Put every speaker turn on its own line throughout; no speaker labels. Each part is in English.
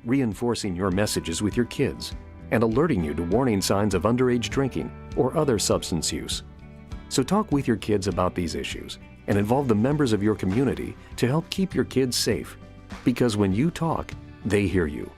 reinforcing your messages with your kids and alerting you to warning signs of underage drinking or other substance use. So talk with your kids about these issues and involve the members of your community to help keep your kids safe. Because when you talk, they hear you.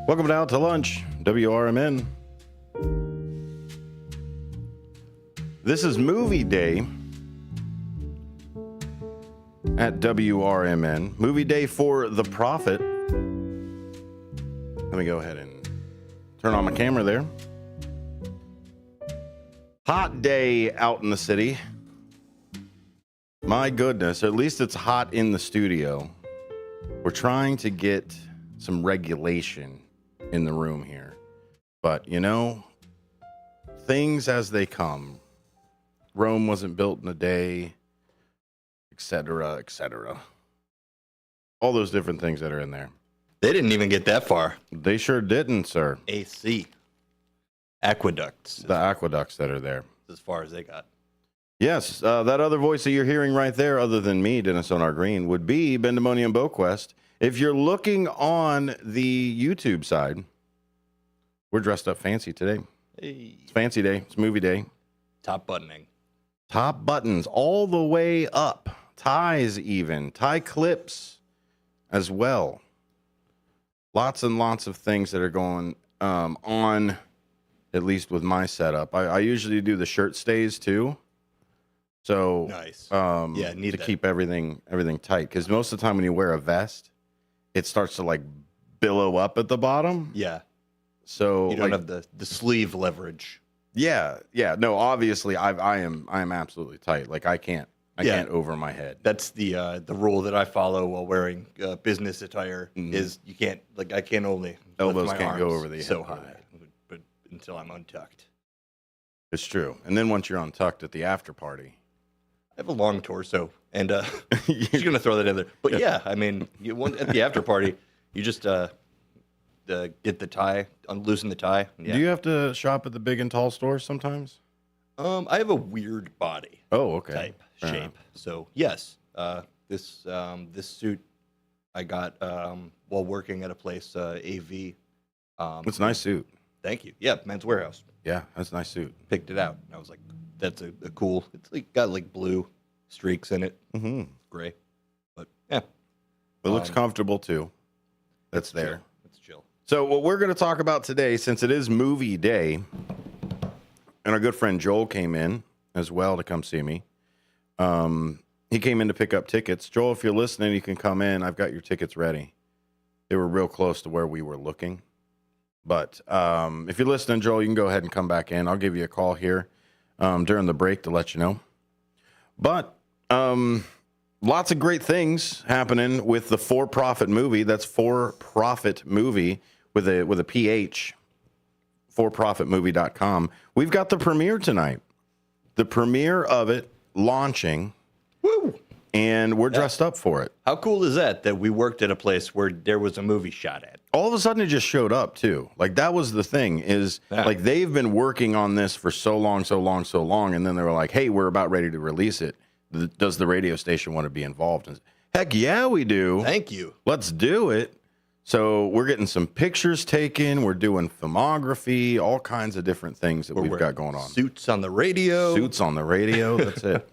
Welcome down to lunch, WRMN. This is movie day at WRMN. Movie day for The Prophet. Let me go ahead and turn on my camera there. Hot day out in the city. My goodness, at least it's hot in the studio. We're trying to get some regulation in the room here, but you know, things as they come. Rome wasn't built in a day, etc., etc. All those different things that are in there.
They didn't even get that far.
They sure didn't, sir.
AC. Aqueducts.
The aqueducts that are there.
As far as they got.
Yes, that other voice that you're hearing right there, other than me, Dennis Onar Green, would be Bendemonium Boquest. If you're looking on the YouTube side, we're dressed up fancy today.
Hey.
It's fancy day. It's movie day.
Top buttoning.
Top buttons all the way up. Ties even. Tie clips as well. Lots and lots of things that are going on, at least with my setup. I usually do the shirt stays too. So
Nice.
Yeah,
need
to
that.
keep everything tight. Because most of the time when you wear a vest, it starts to like billow up at the bottom.
Yeah.
So
You don't have the sleeve leverage.
Yeah. No, obviously I am absolutely tight. Like I can't over my head.
That's the rule that I follow while wearing business attire.
Mhm.
Is you can't, like, I can only lift
Elbows
my
can't go
arms
over the
so
head.
high, but until I'm untucked.
It's true. And then once you're untucked at the after party,
I have a long torso, and she's gonna throw that in there. But yeah, I mean, at the after party, you just get the tie, loosen the tie. Yeah.
Do you have to shop at the big and tall stores sometimes?
I have a weird body
Oh, okay.
type
Fair
shape,
enough.
so yes, this suit I got while working at a place, AV.
It's a nice suit.
Thank you. Yeah, Men's Warehouse.
Yeah, that's a nice suit.
Picked it out. And I was like, that's a cool. It's like got like blue streaks in it,
Mm-hmm.
gray, but yeah,
It looks comfortable too. That's there.
chill. It's chill.
So what we're going to talk about today, since it is movie day, and our good friend Joel came in as well to come see me. He came in to pick up tickets. Joel, if you're listening, you can come in. I've got your tickets ready. They were real close to where we were looking. But if you're listening, Joel, you can go ahead and come back in. I'll give you a call here during the break to let you know. But lots of great things happening with the For Profit movie. That's For Profit Movie with a PH, forprofitmovie.com. We've got the premiere tonight. The premiere of it launching.
Woo!
And we're dressed up for it.
How cool is that we worked at a place where there was a movie shot at?
All of a sudden, it just showed up, too. Like, that was the thing, is,
Yeah.
like, they've been working on this for so long, and then they were like, hey, we're about ready to release it. Does the radio station want to be involved? And, heck yeah, we do.
Thank you.
Let's do it. So we're getting some pictures taken. We're doing filmography, all kinds of different things that we've got going on.
Suits on the radio.
Suits on the radio. That's it.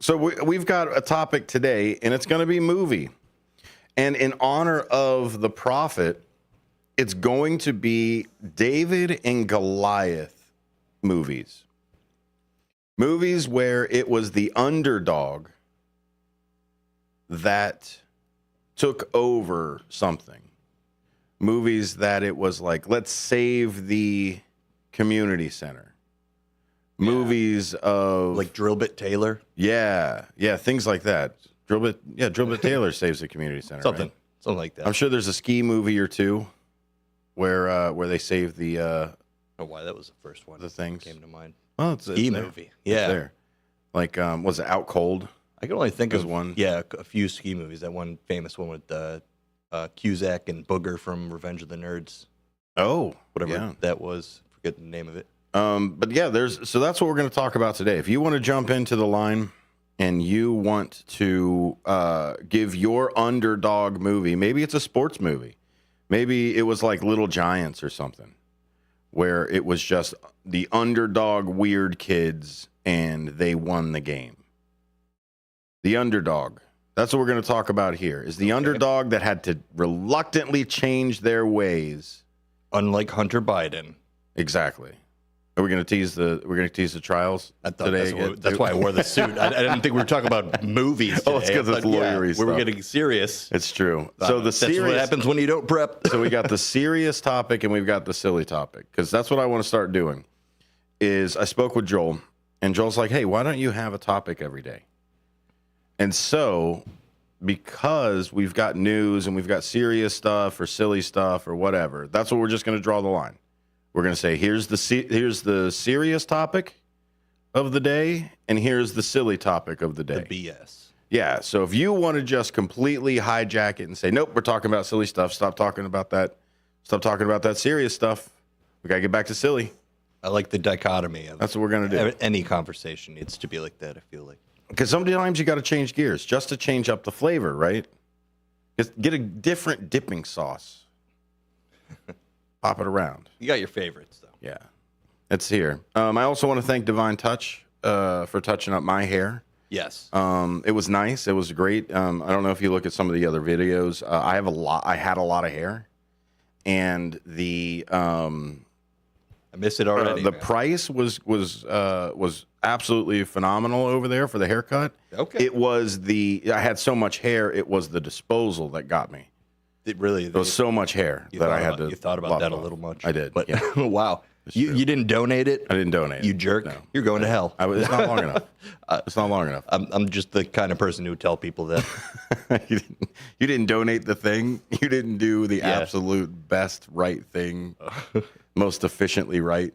So we've got a topic today, and it's going to be movie. And in honor of the Prophet, it's going to be David and Goliath movies. Movies where it was the underdog that took over something. Movies that it was like, let's save the community center. Movies of
Like Drillbit Taylor.
yeah, things like that. Drillbit Taylor saves the community center.
Something.
Right?
Something like that.
I'm sure there's a ski movie or two where they save the
don't know why that was the first one.
The things.
Came to mind.
Well, it's
Ski
there.
movie.
It's
Yeah.
there. Like, was it Out Cold?
I can only think
There's
of
one.
Yeah, a few ski movies. That one famous one with Cusack and Booger from Revenge of the Nerds.
Oh,
Whatever
yeah.
that was. Forget the name of it.
But yeah, so that's what we're going to talk about today. If you want to jump into the line and you want to give your underdog movie, maybe it's a sports movie, maybe it was like Little Giants or something, where it was just the underdog weird kids and they won the game. The underdog. That's what we're going to talk about here. Is the underdog that had to reluctantly change their ways.
Unlike Hunter Biden.
Exactly. Are we going to tease the trials
I thought
today?
that's why I wore the suit. I didn't think we were talking about movies today.
Oh, it's 'cause it's
But, yeah,
lawyery
we were
stuff.
getting serious.
It's true. So the
That's what
serious
happens when you don't prep.
So we got the serious topic and we've got the silly topic, because that's what I want to start doing. Is I spoke with Joel, and Joel's like, "Hey, why don't you have a topic every day?" And so, because we've got news and we've got serious stuff or silly stuff or whatever, that's what we're just going to draw the line. We're going to say, here's the serious topic of the day, and here's the silly topic of the day.
The BS.
Yeah, so if you want to just completely hijack it and say, nope, we're talking about silly stuff, stop talking about that serious stuff. We got to get back to silly.
I like the dichotomy of
That's what we're going to do.
any conversation needs to be like that, I feel like.
Because sometimes you got to change gears just to change up the flavor, right? Just get a different dipping sauce. Pop it around.
You got your favorites, though.
Yeah, it's here. I also want to thank Divine Touch for touching up my hair.
Yes.
It was nice. It was great. I don't know if you look at some of the other videos. I had a lot of hair, and
I miss it already.
the
man.
price was absolutely phenomenal over there for the haircut.
Okay.
It was I had so much hair. It was the disposal that got me.
It really
There was so much hair that I had to.
You thought about
lop
that a
off.
little much.
I did.
But
yeah.
wow. You didn't donate it?
I didn't donate.
You
it.
jerk.
No.
You're going to hell.
It's not long enough. It's not long enough.
I'm just the kind of person who would tell people that.
You didn't donate the thing. You didn't do the
Yeah.
absolute best right thing, most efficiently right.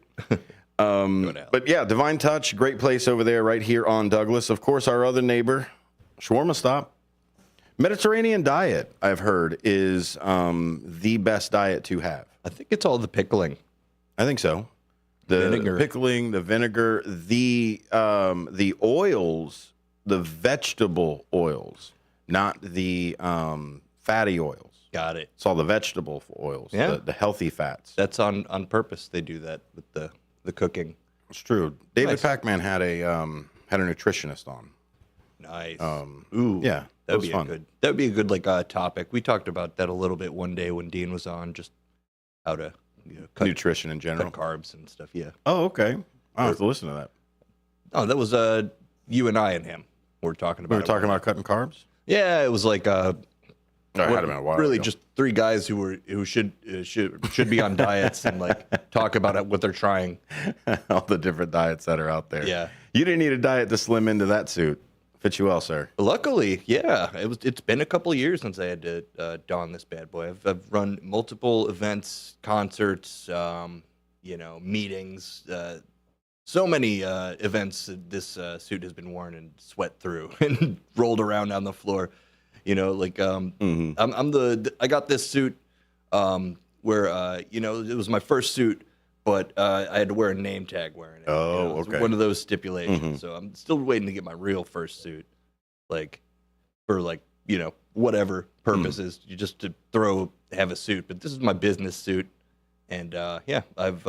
Going to hell.
But yeah, Divine Touch, great place over there, right here on Douglas. Of course, our other neighbor, Shawarma Stop. Mediterranean diet, I've heard, is the best diet to have.
I think it's all the pickling.
I think so. The
Vinegar.
pickling, the vinegar, the oils, the vegetable oils, not the fatty oils.
Got it.
It's all the vegetable oils,
Yeah.
the healthy fats.
That's on purpose. They do that with the cooking.
It's true. David
Nice.
Pac-Man had a nutritionist on.
Nice.
yeah,
Ooh.
that
That
was fun.
That would be a good topic. We talked about that a little bit one day when Dean was on, just how to cut
Nutrition in general.
carbs and stuff. Yeah.
Oh, okay. I'll have to listen to that.
Oh, that was you and I and him. We're talking about.
We were
it
talking
one
about cutting carbs.
day. Yeah, it was like
I had been a while
really
ago.
just three guys who should be on diets and like talk about what they're trying.
all the different diets that are out there.
Yeah.
You didn't need a diet to slim into that suit. Fits you well, sir.
Luckily, yeah, it's been a couple of years since I had to don this bad boy. I've run multiple events, concerts, meetings, so many events that this suit has been worn and sweat through and rolled around on the floor. I got this suit where it was my first suit, but I had to wear a name tag wearing it.
Oh,
It was
okay.
one of those stipulations. So I'm still waiting to get my real first suit, for whatever purposes, you just to have a suit. But this is my business suit, and I've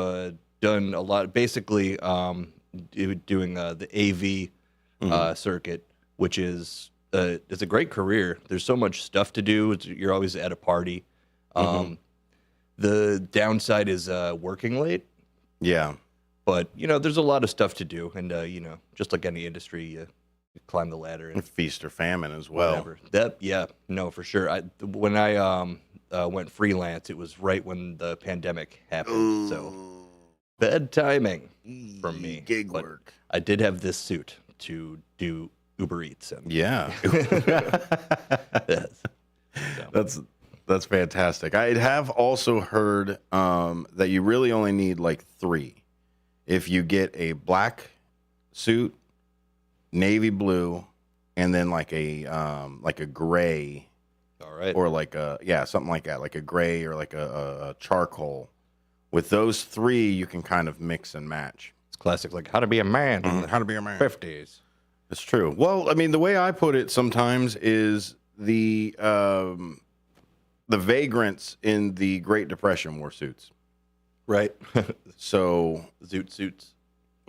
done a lot. Basically, doing the AV circuit, which is it's a great career. There's so much stuff to do. You're always at a party. The downside is working late,
Yeah.
but there's a lot of stuff to do, and just like any industry, you climb the ladder and
Feast or famine as well.
whatever. For sure. When I went freelance, it was right when the pandemic happened, so bad timing from me.
Gig
But
work.
I did have this suit to do Uber Eats, and
Yeah.
yes. So,
That's fantastic. I have also heard that you really only need like 3. If you get a black suit, navy blue, and then like a gray,
All right.
or like something like that, like a gray or like a charcoal. With those 3, you can kind of mix and match.
It's classic, like How to Be a Man in the
How to be a man.
50s.
It's true. Well, I mean, the way I put it sometimes is the vagrants in the Great Depression wore suits.
Right.
So
Zoot suits.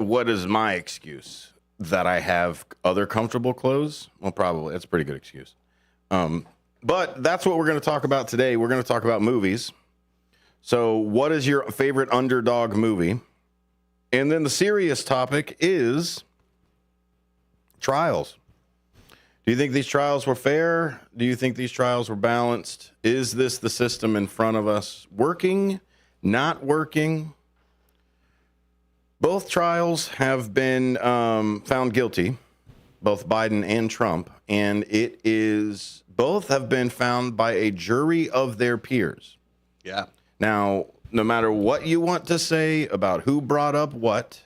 what is my excuse? That I have other comfortable clothes? Well, probably. That's a pretty good excuse. But that's what we're going to talk about today. We're going to talk about movies. So what is your favorite underdog movie? And then the serious topic is trials. Do you think these trials were fair? Do you think these trials were balanced? Is this the system in front of us working, not working? Both trials have been found guilty, both Biden and Trump, and both have been found by a jury of their peers.
Yeah.
Now, no matter what you want to say about who brought up what,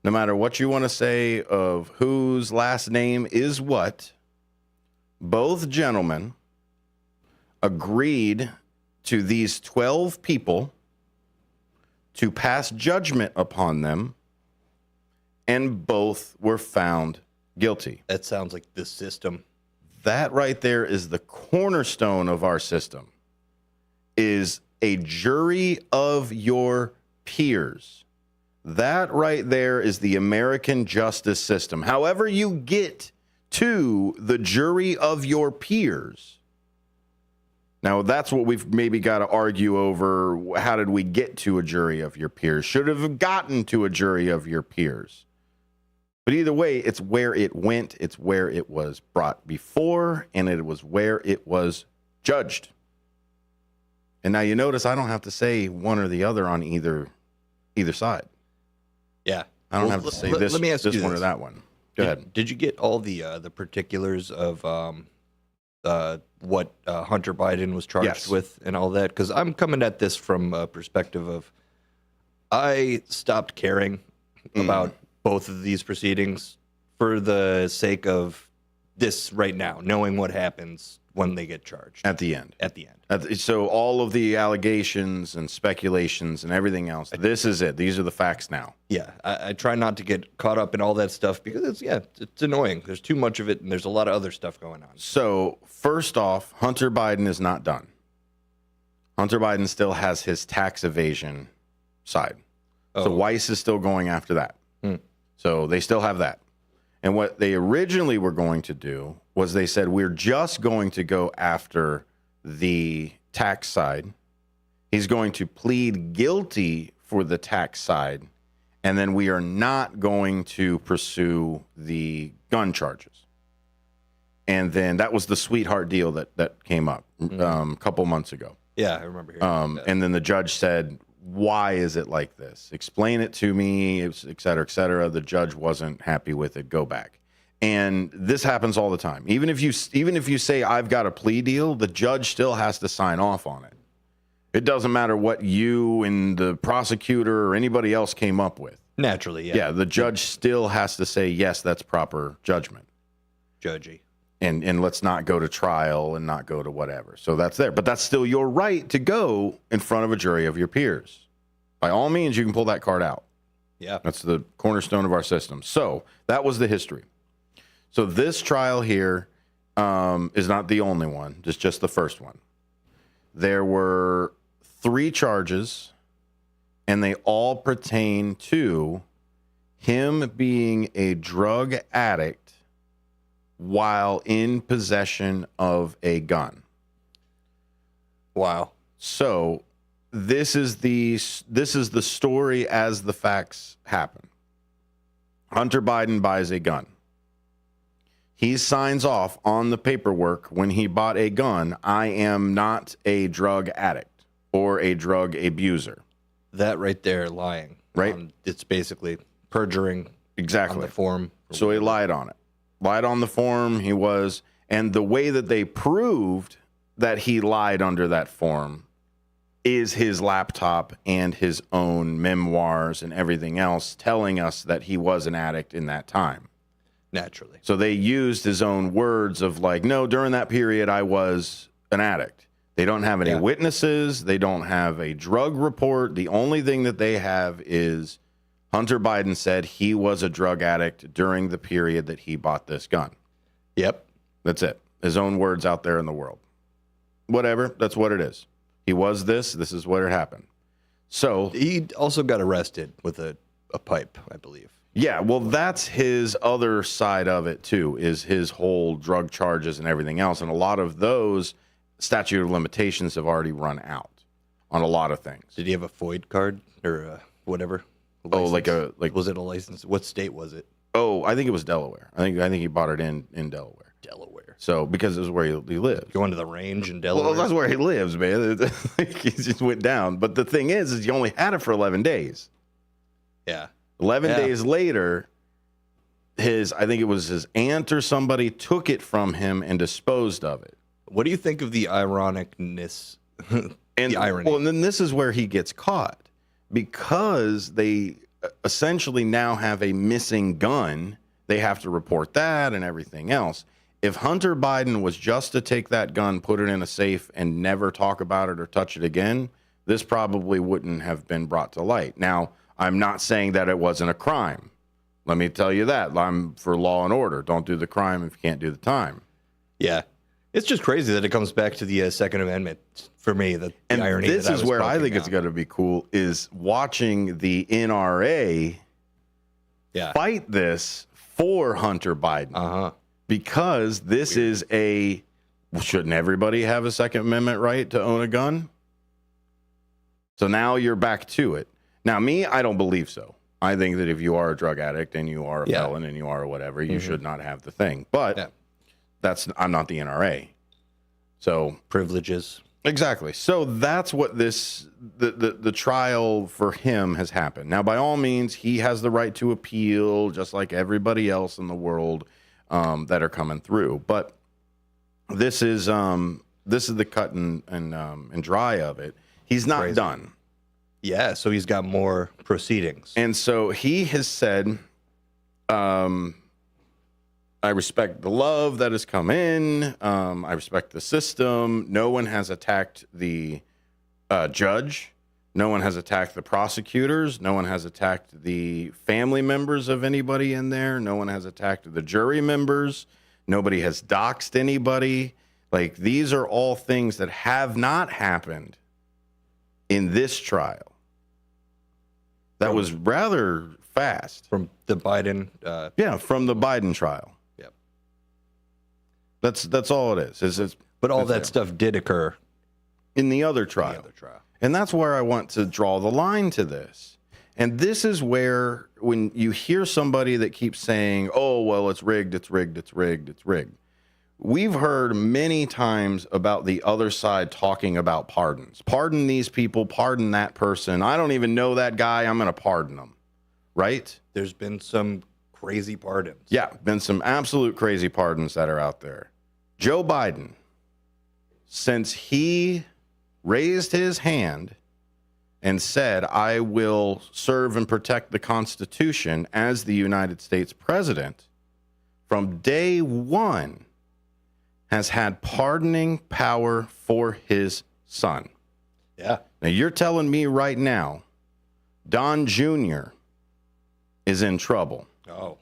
no matter what you want to say of whose last name is what, both gentlemen agreed to these 12 people to pass judgment upon them, and both were found guilty.
That sounds like the system.
That right there is the cornerstone of our system, is a jury of your peers. That right there is the American justice system. However you get to the jury of your peers. Now, that's what we've maybe got to argue over. How did we get to a jury of your peers? Should have gotten to a jury of your peers. But either way, it's where it went. It's where it was brought before, and it was where it was judged. And now you notice I don't have to say one or the other on either side.
Yeah.
I don't have to say this,
let me ask
this
you
one or
this.
that one. Go ahead.
Did you get all the particulars of what Hunter Biden was charged
Yes.
with and all that? Because I'm coming at this from a perspective of I stopped caring about both of these proceedings for the sake of this right now, knowing what happens when they get charged
At the end.
at the end.
So all of the allegations and speculations and everything else, this is it. These are the facts now.
Yeah, I try not to get caught up in all that stuff because it's annoying. There's too much of it, and there's a lot of other stuff going on.
So first off, Hunter Biden is not done. Hunter Biden still has his tax evasion side. So Weiss is still going after that. So they still have that. And what they originally were going to do was they said, we're just going to go after the tax side. He's going to plead guilty for the tax side. And then we are not going to pursue the gun charges. And then that was the sweetheart deal that came up a couple months ago.
Yeah, I remember hearing that.
And then the judge said, why is it like this? Explain it to me, et cetera, et cetera. The judge wasn't happy with it. Go back. And this happens all the time. Even if you say I've got a plea deal, the judge still has to sign off on it. It doesn't matter what you and the prosecutor or anybody else came up with.
Naturally, yeah.
Yeah, the judge still has to say, yes, that's proper judgment.
Judgy.
And let's not go to trial and not go to whatever. So that's there. But that's still your right to go in front of a jury of your peers. By all means, you can pull that card out.
Yeah.
That's the cornerstone of our system. So that was the history. So this trial here is not the only one, just the first one. There were 3 charges, and they all pertain to him being a drug addict while in possession of a gun.
Wow.
So this is the story as the facts happen. Hunter Biden buys a gun. He signs off on the paperwork when he bought a gun, I am not a drug addict or a drug abuser.
That right there, lying.
Right.
It's basically perjuring
Exactly.
on the form.
So he lied on it. Lied on the form. He was. And the way that they proved that he lied under that form is his laptop and his own memoirs and everything else telling us that he was an addict in that time.
Naturally.
So they used his own words of like, no, during that period, I was an addict. They don't have any witnesses. They don't have a drug report. The only thing that they have is Hunter Biden said he was a drug addict during the period that he bought this gun.
Yep.
That's it. His own words out there in the world. Whatever. That's what it is. He was this. This is what had happened. So
He also got arrested with a pipe, I believe.
yeah, well, that's his other side of it too, is his whole drug charges and everything else. And a lot of those statute of limitations have already run out on a lot of things.
Did he have a FOID card or whatever?
Oh, like
was it a license? What state was it?
Oh, I think it was Delaware. I think he bought it in Delaware.
Delaware.
So because it was where he lives.
Going to the range in Delaware.
Well, that's where he lives, man. He just went down. But the thing is you only had it for 11 days.
Yeah.
11 days later, I think it was his aunt or somebody took it from him and disposed of it.
What do you think of the ironicness?
And
the irony.
Well, and then this is where he gets caught because they essentially now have a missing gun. They have to report that and everything else. If Hunter Biden was just to take that gun, put it in a safe, and never talk about it or touch it again, this probably wouldn't have been brought to light. Now, I'm not saying that it wasn't a crime. Let me tell you that. I'm for law and order. Don't do the crime if you can't do the time.
Yeah. It's just crazy that it comes back to the Second Amendment for me. The
And
irony.
this
that
is where I think it's going to be cool is watching the NRA fight this for Hunter Biden. Because this is shouldn't everybody have a Second Amendment right to own a gun? So now you're back to it. Now, me, I don't believe so. I think that if you are a drug addict and you are a felon and you are whatever, you should not have the thing. But I'm not the NRA. So
privileges.
Exactly. So that's what the trial for him has happened. Now, by all means, he has the right to appeal, just like everybody else in the world that are coming through. But this is the cut and dry of it. He's not done.
Yeah, so he's got more proceedings.
And so he has said, I respect the love that has come in. I respect the system. No one has attacked the judge. No one has attacked the prosecutors. No one has attacked the family members of anybody in there. No one has attacked the jury members. Nobody has doxed anybody. Like, these are all things that have not happened in this trial. That was rather fast.
From the Biden.
From the Biden trial.
Yep.
That's all it is.
But all that stuff did occur
in the other trial. And that's where I want to draw the line to this. And this is where, when you hear somebody that keeps saying, oh, well, it's rigged, it's rigged, it's rigged, it's rigged. We've heard many times about the other side talking about pardons. Pardon these people, pardon that person. I don't even know that guy. I'm going to pardon them. Right?
There's been some crazy pardons.
Yeah, been some absolute crazy pardons that are out there. Joe Biden, since he raised his hand and said, I will serve and protect the Constitution as the United States president, from day one, has had pardoning power for his son.
Yeah.
Now, you're telling me right now, Don Jr. is in trouble.
Oh.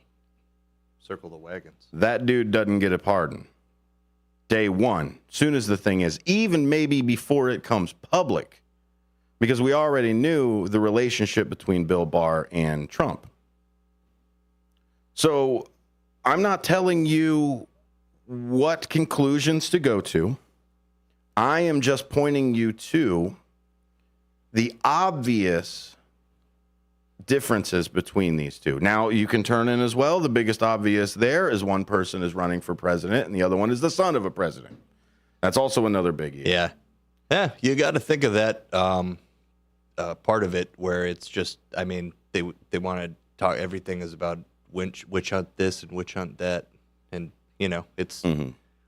Circle the wagons.
That dude doesn't get a pardon. Day one. Soon as the thing is, even maybe before it comes public, because we already knew the relationship between Bill Barr and Trump. So I'm not telling you what conclusions to go to. I am just pointing you to the obvious differences between these two. Now, you can turn in as well. The biggest obvious there is one person is running for president and the other one is the son of a president. That's also another biggie.
Yeah. Yeah, you got to think of that part of it where it's just, I mean, they want to talk, everything is about witch hunt this and witch hunt that. And, you know, it's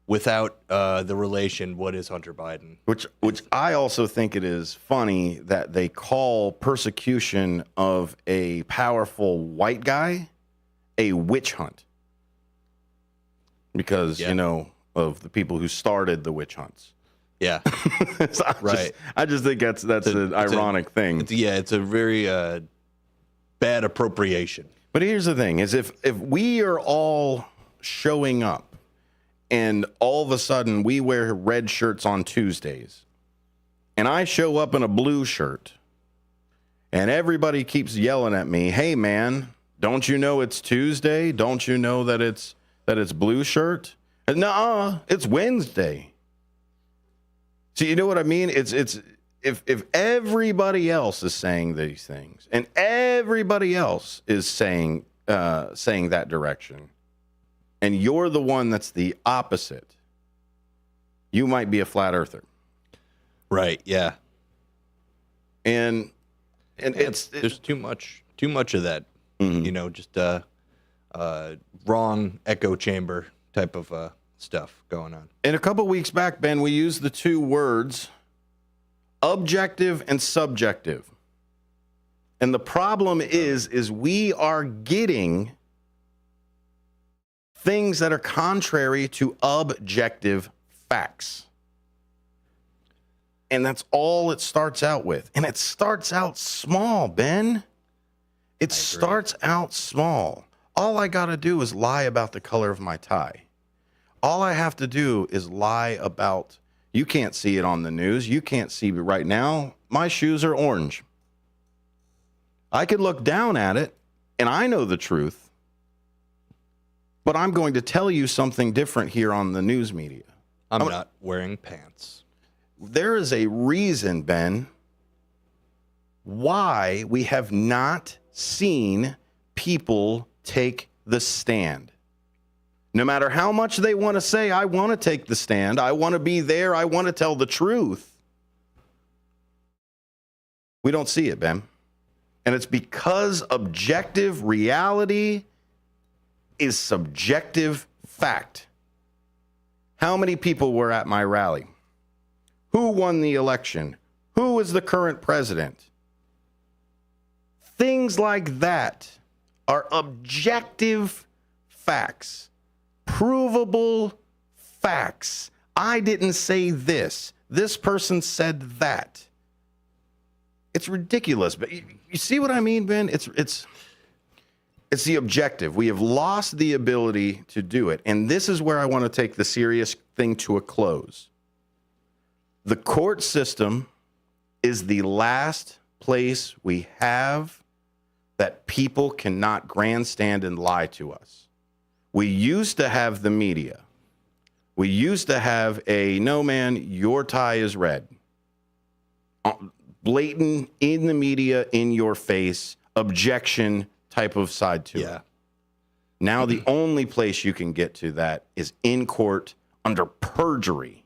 without the relation, what is Hunter Biden?
Which I also think it is funny that they call persecution of a powerful white guy a witch hunt. Because,
Yeah.
you know, of the people who started the witch hunts.
Yeah,
So
Right.
I just think that's an ironic thing.
it's a very bad appropriation.
But here's the thing: is if we are all showing up, and all of a sudden we wear red shirts on Tuesdays, and I show up in a blue shirt, and everybody keeps yelling at me, "Hey, man, don't you know it's Tuesday? Don't you know that it's blue shirt?" And nuh-uh, it's Wednesday. So you know what I mean? It's if everybody else is saying these things and everybody else is saying that direction, and you're the one that's the opposite, you might be a flat earther.
Right. Yeah.
And
There's too much of that.
Mhm.
You know, just wrong echo chamber type of stuff going on.
And a couple weeks back, Ben, we used the two words objective and subjective. And the problem is we are getting things that are contrary to objective facts. And that's all it starts out with. And it starts out small, Ben. It starts out small. All I got to do is lie about the color of my tie. All I have to do is lie about, you can't see it on the news. You can't see me right now. My shoes are orange. I could look down at it and I know the truth, but I'm going to tell you something different here on the news media.
I'm not wearing pants.
There is a reason, Ben, why we have not seen people take the stand. No matter how much they want to say, I want to take the stand, I want to be there, I want to tell the truth. We don't see it, Ben. And it's because objective reality is subjective fact. How many people were at my rally? Who won the election? Who is the current president? Things like that are objective facts, provable facts. I didn't say this. This person said that. It's ridiculous, but you see what I mean, Ben? It's the objective. We have lost the ability to do it. And this is where I want to take the serious thing to a close. The court system is the last place we have that people cannot grandstand and lie to us. We used to have the media. We used to have a, no man, your tie is red. Blatant in the media, in your face, objection type of side to it. Now the only place you can get to that is in court under perjury.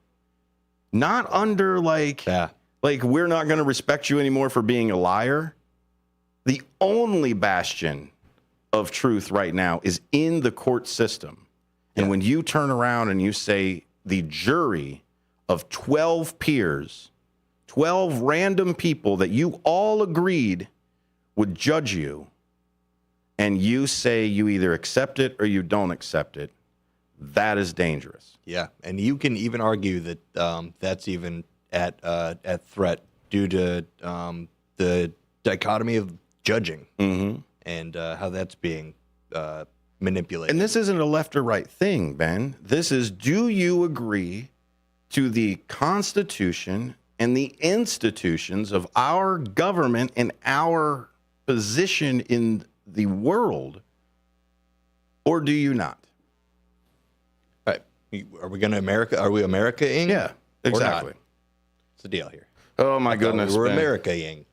Not under like we're not going to respect you anymore for being a liar. The only bastion of truth right now is in the court system. And when you turn around and you say the jury of 12 peers, 12 random people that you all agreed would judge you, and you say you either accept it or you don't accept it, that is dangerous.
Yeah, and you can even argue that that's even at threat due to the dichotomy of judging and how that's being manipulated.
And this isn't a left or right thing, Ben. This is, do you agree to the Constitution and the institutions of our government and our position in the world, or do you not?
Right. Are we going to America? Are we America-ing?
Yeah, exactly.
What's the deal here?
Oh my goodness,
We're
Ben.
America-ing.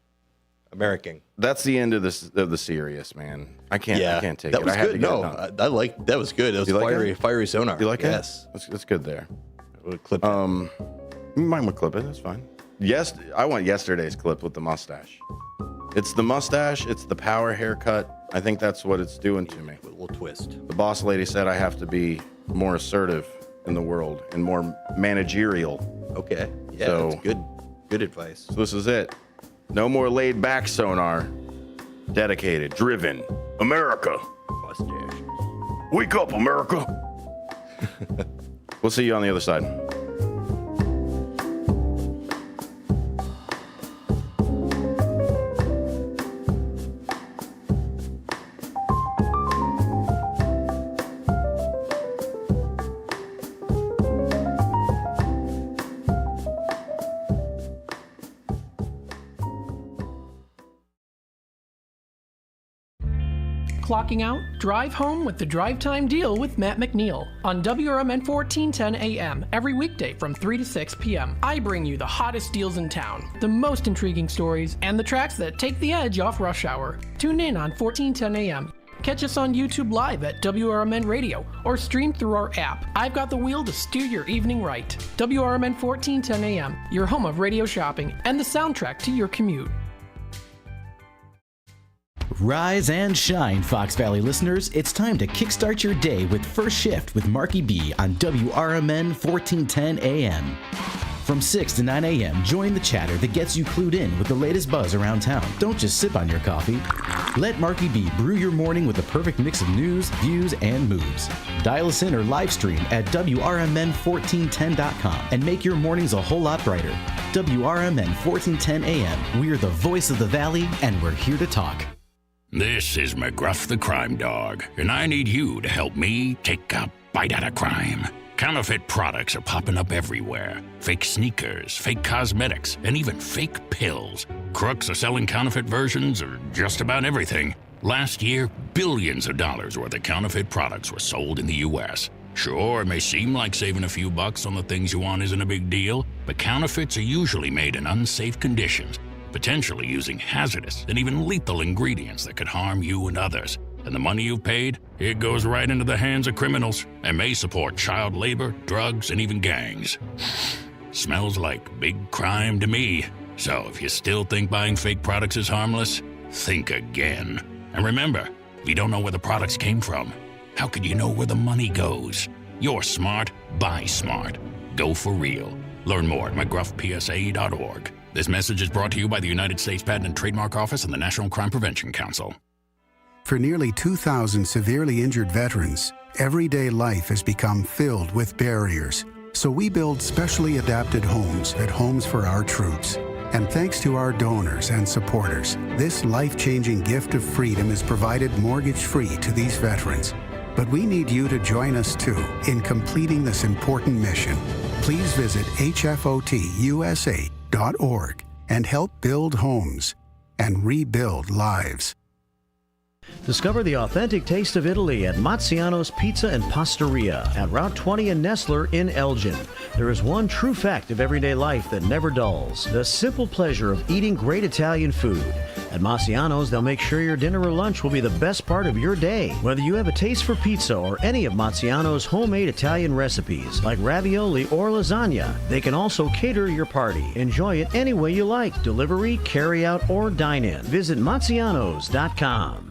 American.
That's the end of the serious, man. I can't take
that
it.
was
I had
good.
to get it
No,
done.
I like that was good. It was
You like
fiery,
it?
fiery sonar.
You like
yes.
it? That's good there.
We'll clip that.
You might want to clip it. That's fine. Yes, I want yesterday's clip with the mustache. It's the mustache. It's the power haircut. I think that's what it's doing to me.
A little twist.
The boss lady said I have to be more assertive in the world and more managerial.
Okay. Yeah,
So-
that's good advice.
So this is it. No more laid back sonar. Dedicated, driven. America.
Mustache.
Wake up, America. We'll see you on the other side.
Clocking out? Drive home with the Drive Time Deal with Matt McNeil on WRMN 1410 AM every weekday from 3 to 6 p.m. I bring you the hottest deals in town, the most intriguing stories, and the tracks that take the edge off rush hour. Tune in on 1410 AM. Catch us on YouTube Live at WRMN Radio or stream through our app. I've got the wheel to steer your evening right. WRMN 1410 AM, your home of radio shopping and the soundtrack to your commute.
Rise and shine, Fox Valley listeners. It's time to kickstart your day with First Shift with Marky B on WRMN 1410 AM. From 6 to 9 a.m., join the chatter that gets you clued in with the latest buzz around town. Don't just sip on your coffee. Let Marky B brew your morning with the perfect mix of news, views, and moves. Dial us in or live stream at WRMN1410.com and make your mornings a whole lot brighter. WRMN 1410 AM. We're the voice of the Valley, and we're here to talk.
This is McGruff the Crime Dog, and I need you to help me take a bite out of crime. Counterfeit products are popping up everywhere. Fake sneakers, fake cosmetics, and even fake pills. Crooks are selling counterfeit versions of just about everything. Last year, billions of dollars worth of counterfeit products were sold in the U.S. Sure, it may seem like saving a few bucks on the things you want isn't a big deal, but counterfeits are usually made in unsafe conditions, potentially using hazardous and even lethal ingredients that could harm you and others. And the money you've paid, it goes right into the hands of criminals and may support child labor, drugs, and even gangs. Smells like big crime to me. So if you still think buying fake products is harmless, think again. And remember, if you don't know where the products came from, how could you know where the money goes? You're smart, buy smart. Go for real. Learn more at mcgruffpsa.org. This message is brought to you by the United States Patent and Trademark Office and the National Crime Prevention Council.
For nearly 2,000 severely injured veterans, everyday life has become filled with barriers. So we build specially adapted homes at Homes for Our Troops. And thanks to our donors and supporters, this life-changing gift of freedom is provided mortgage-free to these veterans. But we need you to join us too in completing this important mission. Please visit hfotusa.org and help build homes and rebuild lives.
Discover the authentic taste of Italy at Mazziano's Pizza and Pastaria at Route 20 and Nestler in Elgin. There is one true fact of everyday life that never dulls: the simple pleasure of eating great Italian food. At Mazziano's, they'll make sure your dinner or lunch will be the best part of your day. Whether you have a taste for pizza or any of Mazziano's homemade Italian recipes, like ravioli or lasagna, they can also cater your party. Enjoy it any way you like: delivery, carry out, or dine in. Visit Mazzianos.com.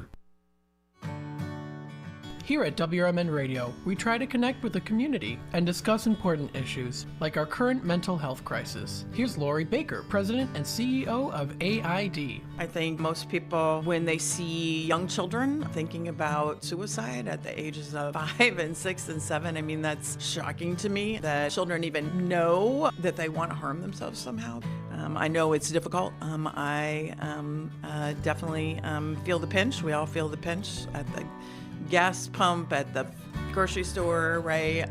Here at WRMN Radio, we try to connect with the community and discuss important issues, like our current mental health crisis. Here's Lori Baker, President and CEO of AID.
I think most people, when they see young children thinking about suicide at the ages of 5 and 6 and 7, I mean, that's shocking to me that children even know that they want to harm themselves somehow. I know it's difficult. I definitely feel the pinch. We all feel the pinch at the gas pump, at the grocery store, right,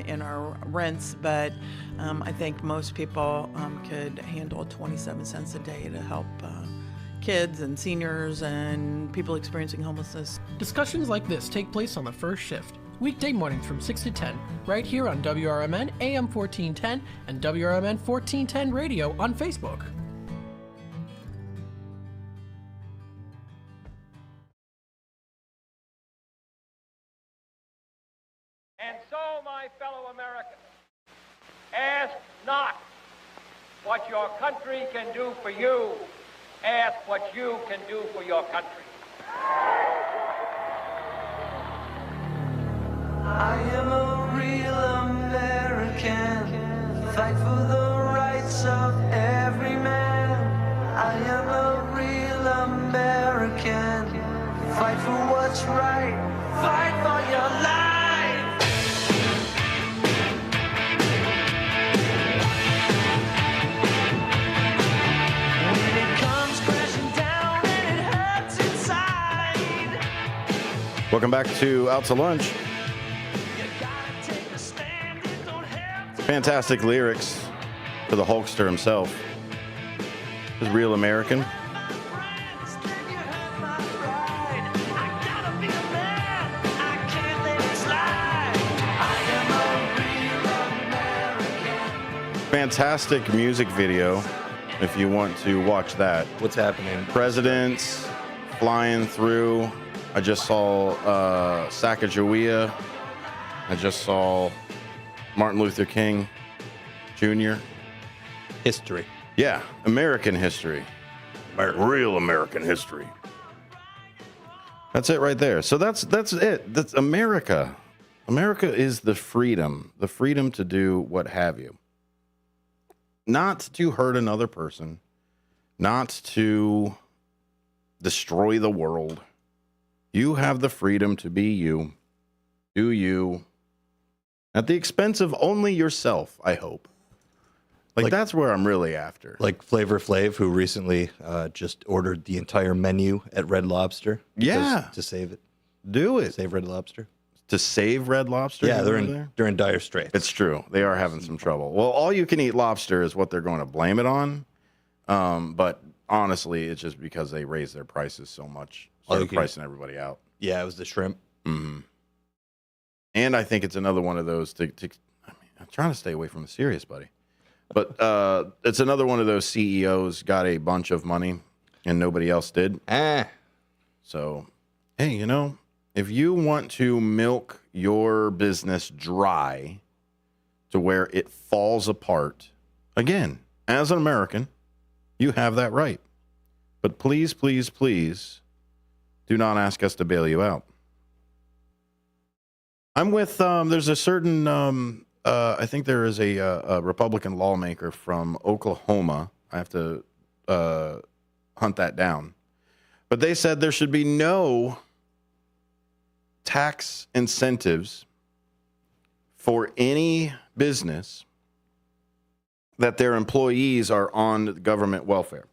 in our rents, but I think most people could handle 27 cents a day to help kids and seniors and people experiencing homelessness.
Discussions like this take place on the First Shift, weekday mornings from 6 to 10, right here on WRMN AM 1410 and WRMN 1410 Radio on Facebook.
And so, my fellow Americans, ask not what your country can do for you, ask what you can do for your country.
I am a real American. what's right. Fight for your life. When it comes crashing down and it hurts inside.
Welcome back to Out to Lunch. Fantastic lyrics for the Hulkster himself. He's real American. Fantastic music video if you want to watch that.
What's happening?
Presidents flying through. I just saw Sacagawea. I just saw Martin Luther King Jr.
History.
Yeah, American history. Real American history. That's it right there. So that's it. That's America. America is the freedom to do what have you. Not to hurt another person, not to destroy the world. You have the freedom to be you. Do you. At the expense of only yourself, I hope. Like that's where I'm really after.
Like Flavor Flav, who recently just ordered the entire menu at Red Lobster.
Yeah.
To save it.
Do it.
Save Red Lobster.
To save Red Lobster?
Yeah, they're in dire straits.
It's true. They are having some trouble. Well, all you can eat lobster is what they're going to blame it on. But honestly, it's just because they raised their prices so much. So they're pricing everybody out.
Yeah, it was the shrimp.
Mm-hmm. And I think it's another one of those I'm trying to stay away from the serious, buddy. But it's another one of those CEOs got a bunch of money and nobody else did. So, hey, if you want to milk your business dry to where it falls apart, again, as an American, you have that right. But please, please, please do not ask us to bail you out. I'm with, there's a certain, I think there is a Republican lawmaker from Oklahoma. I have to hunt that down. But they said there should be no tax incentives for any business that their employees are on government welfare.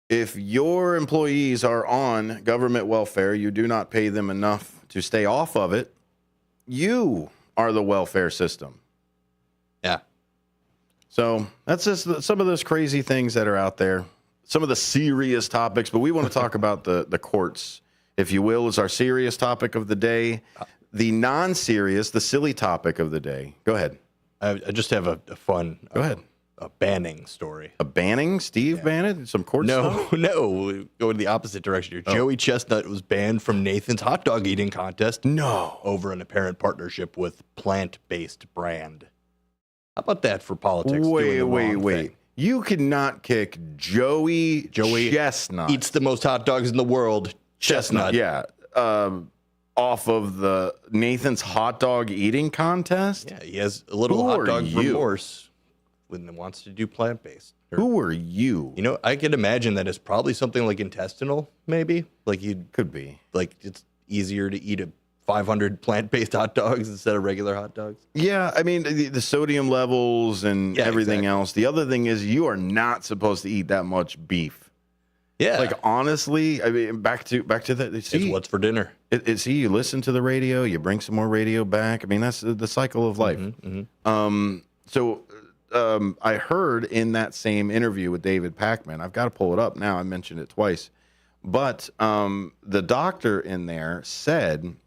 If your employees are on government welfare, you do not pay them enough to stay off of it. You are the welfare system.
Yeah.
So that's just some of those crazy things that are out there. Some of the serious topics, but we want to talk about the courts, if you will, is our serious topic of the day. The non-serious, the silly topic of the day. Go ahead.
I just have a fun.
Go ahead.
A banning story.
A banning? Steve banned? Some court stuff?
No. Go in the opposite direction here. Joey Chestnut was banned from Nathan's hot dog eating contest.
No.
Over an apparent partnership with plant-based brand. How about that for politics?
Wait. You cannot kick Joey Chestnut.
Eats the most hot dogs in the world. Chestnut.
Yeah. Off of the Nathan's hot dog eating contest?
Yeah, he has a little hot dog remorse when he wants to do plant-based.
Who are you?
I could imagine that it's probably something like intestinal, maybe. Like
could be.
Like it's easier to eat 500 plant-based hot dogs instead of regular hot dogs.
Yeah, I mean the sodium levels and everything else. The other thing is you are not supposed to eat that much beef.
Yeah.
Like honestly, I mean back to that. See,
it's what's for dinner.
See, you listen to the radio, you bring some more radio back. I mean that's the cycle of life. So I heard in that same interview with David Pakman, I've got to pull it up now. I mentioned it twice, but the doctor in there said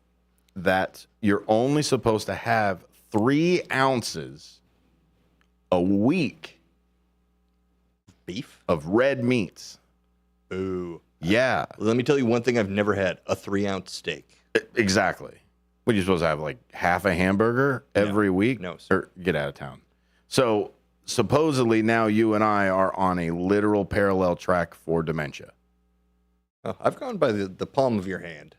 that you're only supposed to have 3 ounces a week
beef
of red meats.
Ooh.
Yeah.
Let me tell you one thing I've never had: a 3-ounce steak.
Exactly. What are you supposed to have, like half a hamburger every week?
No, sir.
Or get out of town. So supposedly now you and I are on a literal parallel track for dementia.
Oh, I've gone by the palm of your hand.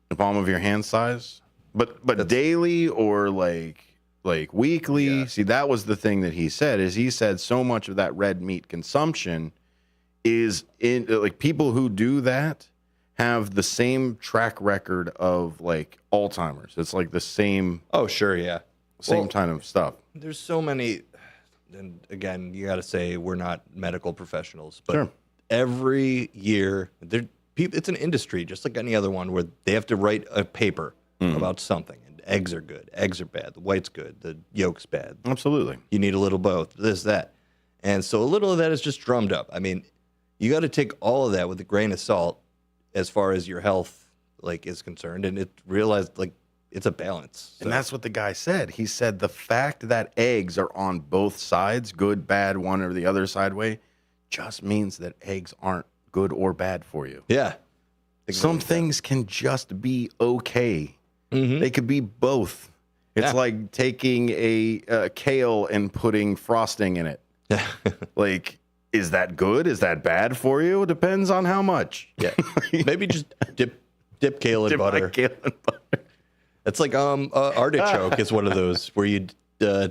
The palm of your hand size? But daily or like weekly? Yeah. See, that was the thing that he said, is he said so much of that red meat consumption is in like people who do that have the same track record of like Alzheimer's. It's like the same
Oh, sure, yeah. Well,
kind of stuff.
there's so many, and again, you got to say we're not medical professionals, but
Sure.
every year it's an industry just like any other one where they have to write a paper about something. And eggs are good, eggs are bad, the white's good, the yolk's bad.
Absolutely.
You need a little both, this, that. And so a little of that is just drummed up. I mean, you got to take all of that with a grain of salt as far as your health like is concerned, and it realized like it's a balance.
And that's what the guy said. He said the fact that eggs are on both sides, good, bad, one or the other side way, just means that eggs aren't good or bad for you.
Yeah.
Some things can just be okay. They could be both. It's like taking a kale and putting frosting in it. Like, is that good? Is that bad for you? It depends on how much.
Yeah. Maybe just dip kale in butter.
Kale and butter.
It's like artichoke is one of those where you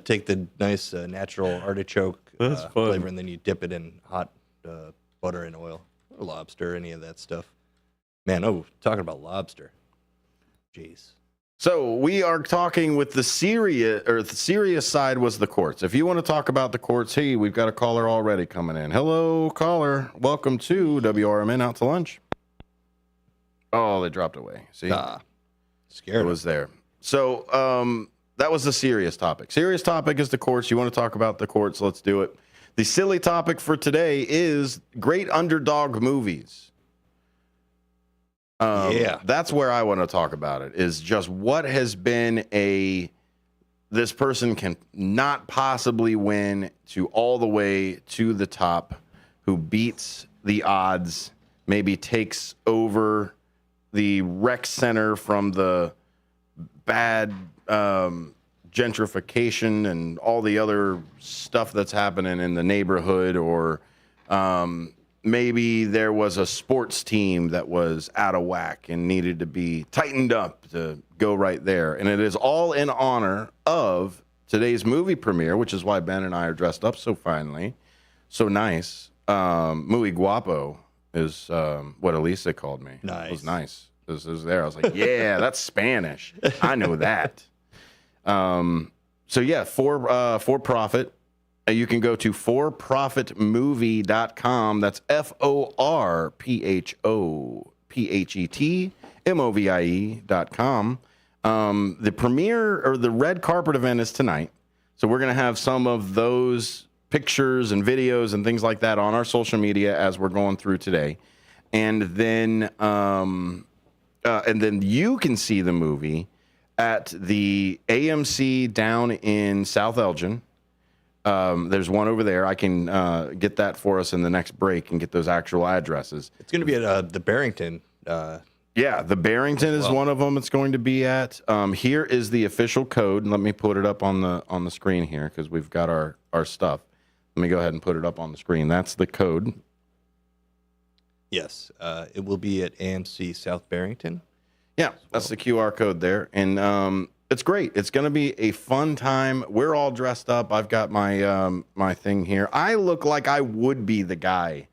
take the nice natural artichoke flavor and then you dip it in hot butter and oil, or lobster, any of that stuff. Man, talking about lobster. Jeez.
So we are talking with the serious side was the courts. If you want to talk about the courts, hey, we've got a caller already coming in. Hello, caller. Welcome to WRMN Out to Lunch. Oh, they dropped away. See?
Scared.
It was there. So that was the serious topic. Serious topic is the courts. You want to talk about the courts? Let's do it. The silly topic for today is great underdog movies. That's where I want to talk about it, is just what has been this person can not possibly win to all the way to the top, who beats the odds, maybe takes over the rec center from the bad gentrification and all the other stuff that's happening in the neighborhood, or maybe there was a sports team that was out of whack and needed to be tightened up to go right there. And it is all in honor of today's movie premiere, which is why Ben and I are dressed up so finely, so nice. Muy guapo is what Elisa called me.
Nice.
It was nice. This is there. I was like, yeah, that's Spanish. I know that. So yeah, for profit. You can go to forprofitmovie.com. That's FORPHOPHETMOVIE.com. The premiere or the red carpet event is tonight. So we're going to have some of those pictures and videos and things like that on our social media as we're going through today. And then you can see the movie at the AMC down in South Elgin. There's one over there. I can get that for us in the next break and get those actual addresses.
It's going to be at the Barrington.
Yeah, the Barrington is one of them it's going to be at. Here is the official code. And let me put it up on the screen here because we've got our stuff. Let me go ahead and put it up on the screen. That's the code.
Yes, it will be at AMC South Barrington.
Yeah, that's the QR code there. And it's great. It's going to be a fun time. We're all dressed up. I've got my my thing here. I look like I would be the guy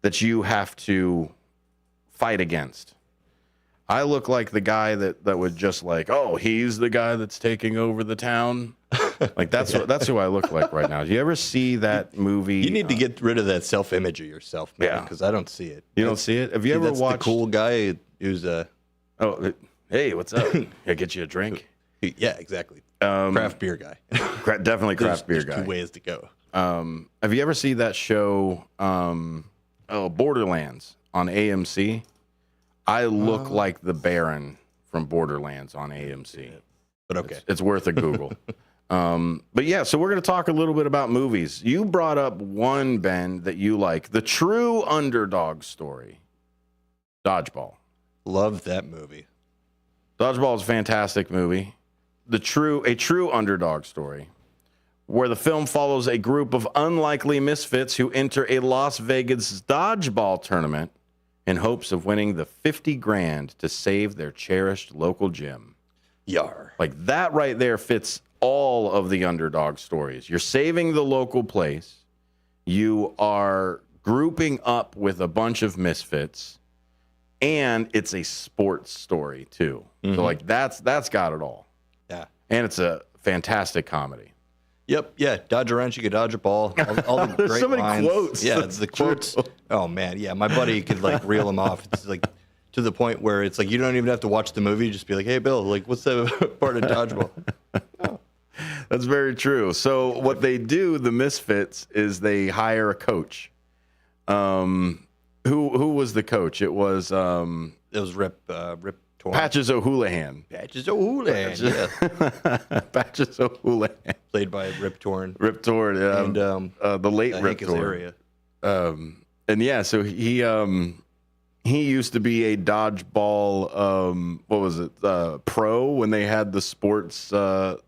that you have to fight against. I look like the guy that would just like, oh, he's the guy that's taking over the town. Like that's who I look like right now. Do you ever see that movie?
You need to get rid of that self-image of yourself, man,
Yeah.
because I don't see it.
You don't see it? Have you ever
that's
watched
the cool guy who's
Oh, hey, what's up? I get you a drink.
Yeah, exactly. Craft beer guy.
Definitely craft beer
There's
guy.
two ways to go.
Have you ever seen that show, Borderlands on AMC? I look like the Baron from Borderlands on AMC.
But okay.
It's worth a Google. But yeah, so we're going to talk a little bit about movies. You brought up one, Ben, that you like, the true underdog story, Dodgeball.
Love that movie.
Dodgeball is a fantastic movie. A true underdog story, where the film follows a group of unlikely misfits who enter a Las Vegas dodgeball tournament in hopes of winning the $50,000 to save their cherished local gym.
Yar.
Like that right there fits all of the underdog stories. You're saving the local place. You are grouping up with a bunch of misfits, and it's a sports story too. So like that's got it all.
Yeah.
And it's a fantastic comedy.
Yep. Yeah. Dodge a wrench, you can dodge a ball. All the
There's
great
so many
lines.
quotes.
Yeah.
That's
The
true.
quotes. Oh man. Yeah. My buddy could like reel them off. It's like to the point where it's like you don't even have to watch the movie. Just be like, hey, Bill, like what's the part of dodgeball?
That's very true. So what they do, the misfits, is they hire a coach. Who was the coach? It was
It was Rip Torn.
Patches O'Houlihan.
Patches O'Houlihan. Yeah.
Patches O'Houlihan.
Played by Rip Torn.
Rip Torn.
And
the late Rip
Hank
Torn.
Azaria.
And yeah, so he used to be a dodgeball. What was it? Pro when they had the sports, the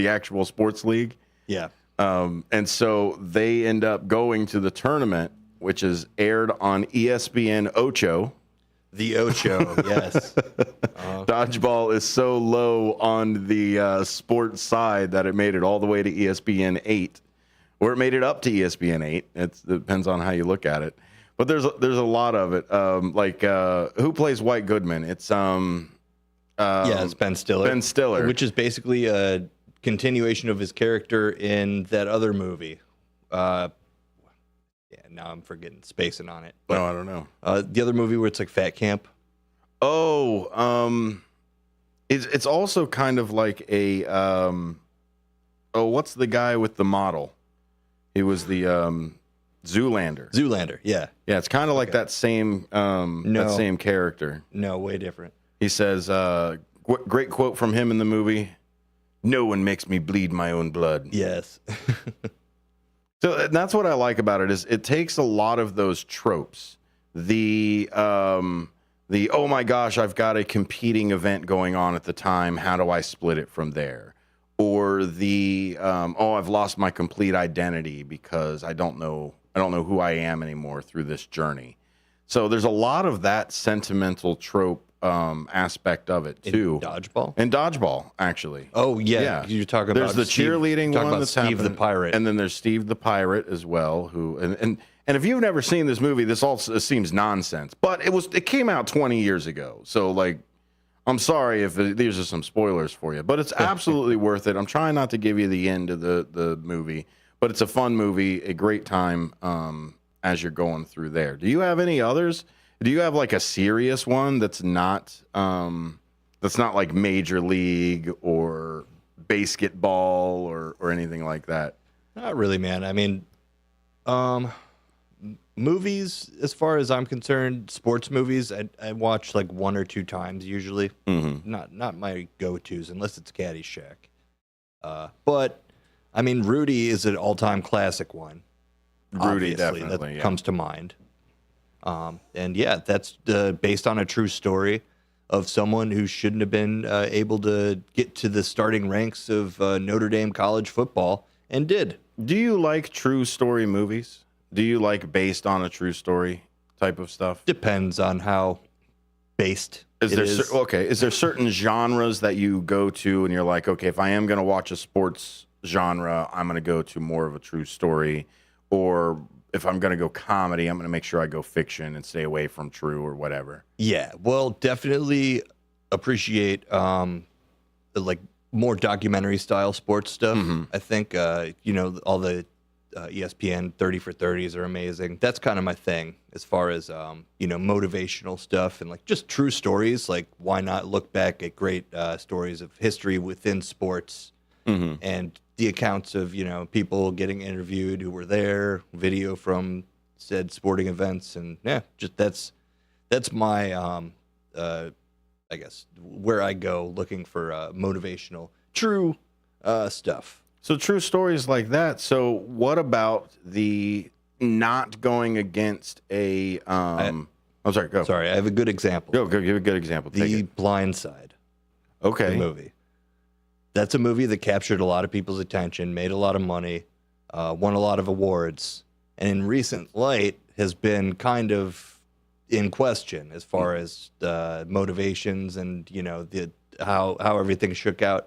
actual sports league.
Yeah.
And so they end up going to the tournament, which is aired on ESPN Ocho.
The Ocho, yes.
Dodgeball is so low on the sports side that it made it all the way to ESPN 8, or it made it up to ESPN 8. It depends on how you look at it. But there's a lot of it. Who plays White Goodman? It's
It's Ben Stiller.
Ben Stiller,
Which is basically a continuation of his character in that other movie. Now I'm spacing on it.
No, I don't know.
The other movie where it's like Fat Camp.
It's also kind of like a what's the guy with the model? He was the Zoolander.
Zoolander, yeah.
Yeah, it's kind of like that same that same character.
No, way different.
He says, great quote from him in the movie. No one makes me bleed my own blood.
Yes.
So that's what I like about it is it takes a lot of those tropes. The oh my gosh, I've got a competing event going on at the time. How do I split it from there? Or the I've lost my complete identity because I don't know who I am anymore through this journey. So there's a lot of that sentimental trope aspect of it too.
Dodgeball?
In Dodgeball, actually.
Oh yeah. You're talking
there's
about
the cheerleading one that's
Steve the
happening.
Pirate.
And then there's Steve the Pirate as well, who and if you've never seen this movie, this all seems nonsense. But it came out 20 years ago. So like I'm sorry if these are some spoilers for you, but it's absolutely worth it. I'm trying not to give you the end of the movie, but it's a fun movie, a great time as you're going through there. Do you have any others? Do you have like a serious one that's not like Major League or basketball or anything like that?
Not really, man. I mean, movies, as far as I'm concerned, sports movies, I watch like one or two times usually.
Mm-hmm.
Not my go-tos unless it's Caddyshack. But I mean, Rudy is an all-time classic one.
Rudy,
Obviously,
definitely,
that comes to mind. And yeah, that's based on a true story of someone who shouldn't have been able to get to the starting ranks of Notre Dame college football and did.
Do you like true story movies? Do you like based on a true story type of stuff?
Depends on how based
Is
it
there
is.
Is there certain genres that you go to and you're like, okay, if I am going to watch a sports genre, I'm going to go to more of a true story, or if I'm going to go comedy, I'm going to make sure I go fiction and stay away from true or whatever.
Yeah, well, definitely appreciate like more documentary style sports stuff.
Mm-hmm.
I think all the ESPN 30 for 30s are amazing. That's kind of my thing as far as motivational stuff and like just true stories. Like why not look back at great stories of history within sports and the accounts of people getting interviewed who were there, video from said sporting events, and yeah, just that's my I guess where I go looking for motivational true stuff.
So true stories like that. So what about the not going against a? I'm sorry. Go.
Sorry, I have a good example.
Go. Give a good example. Take
The
it.
Blind Side.
Okay.
The movie. That's a movie that captured a lot of people's attention, made a lot of money, won a lot of awards, and in recent light has been kind of in question as far as motivations and how everything shook out,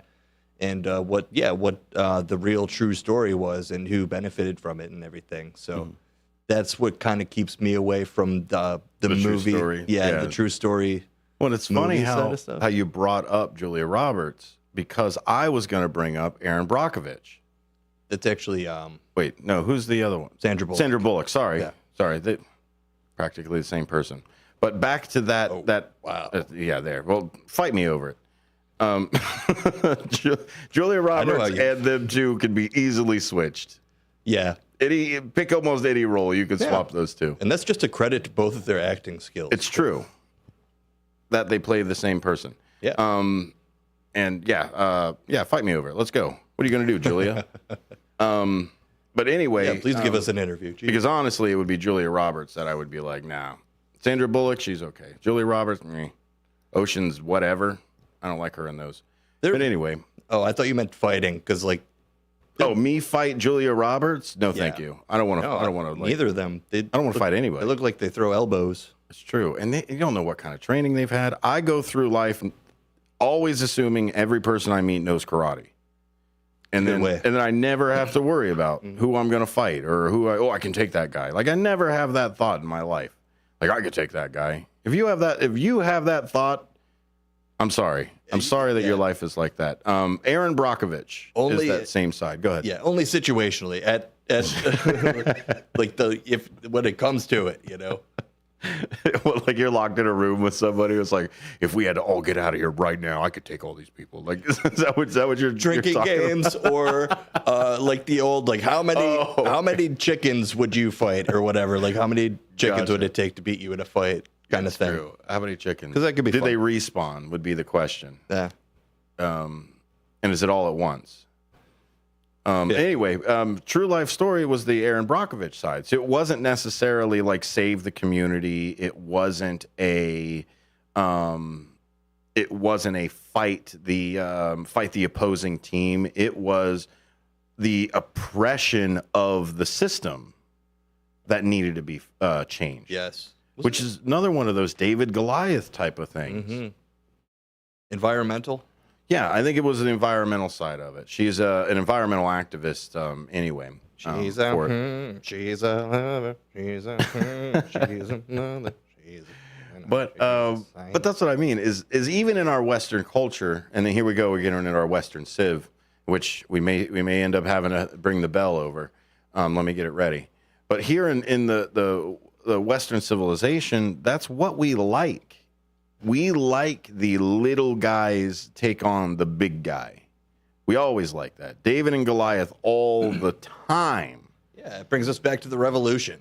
and what the real true story was and who benefited from it and everything. So that's what kind of keeps me away from the
true
movie.
story.
Yeah,
Yeah.
the true story.
Well, it's funny
movie side
how
of stuff.
how you brought up Julia Roberts because I was going to bring up Aaron Brockovich.
That's actually
Wait, no, who's the other one?
Sandra Bullock.
Sandra Bullock. Sorry,
Yeah.
sorry, they practically the same person. But back to that.
Wow.
Yeah, there. Well, fight me over it. Julia Roberts
you-
and them two could be easily switched.
Yeah,
Pick almost any role, you could swap those two.
and that's just a credit to both of their acting skills.
It's true that they play the same person.
Yeah.
And fight me over it. Let's go. What are you going to do, Julia? But anyway,
Yeah, please give us an interview. Gee.
because honestly, it would be Julia Roberts that I would be like, nah. Sandra Bullock, she's okay. Julia Roberts, meh. Ocean's whatever. I don't like her in those. But anyway,
Oh, I thought you meant fighting because like
me fight Julia Roberts? No, thank
Yeah.
you. I don't want to.
no,
I don't want to. Like,
neither of them.
I don't want to fight anybody.
They look like they throw elbows.
It's true. And you don't know what kind of training they've had. I go through life always assuming every person I meet knows karate. And
Good
then,
way.
and then I never have to worry about who I'm going to fight or I can take that guy. Like I never have that thought in my life. Like I could take that guy. If you have that thought, I'm sorry. I'm sorry that your life is like that. Aaron Brockovich
Only-
is that same side. Go ahead.
Yeah, only situationally. At like when it comes to it, you know.
Well, like you're locked in a room with somebody who's like, if we had to all get out of here right now, I could take all these people. Like, is that what you're
Drinking
talking
games or like the old like how many chickens would you fight or whatever? Like how many chickens
Gotcha.
would it take to beat you in a fight? Kind of thing.
True. How many chickens?
'Cause that could be
Did
fun.
they respawn? Would be the question.
Yeah.
And is it all at once? Anyway, True Life Story was the Aaron Brockovich side. So it wasn't necessarily like save the community. It wasn't a fight the opposing team. It was the oppression of the system that needed to be changed.
Yes.
Which is another one of those David Goliath type of things.
Mm-hmm. Environmental.
Yeah, I think it was the environmental side of it. She's an environmental activist anyway.
She's
for it.
she's a lover. She's a she's another. She's
But that's what I mean is even in our Western culture, and then here we go, we're getting into our Western civ, which we may end up having to bring the bell over. Let me get it ready. But here in the Western civilization, that's what we like. We like the little guys take on the big guy. We always like that. David and Goliath all the time.
Yeah, it brings us back to the revolution.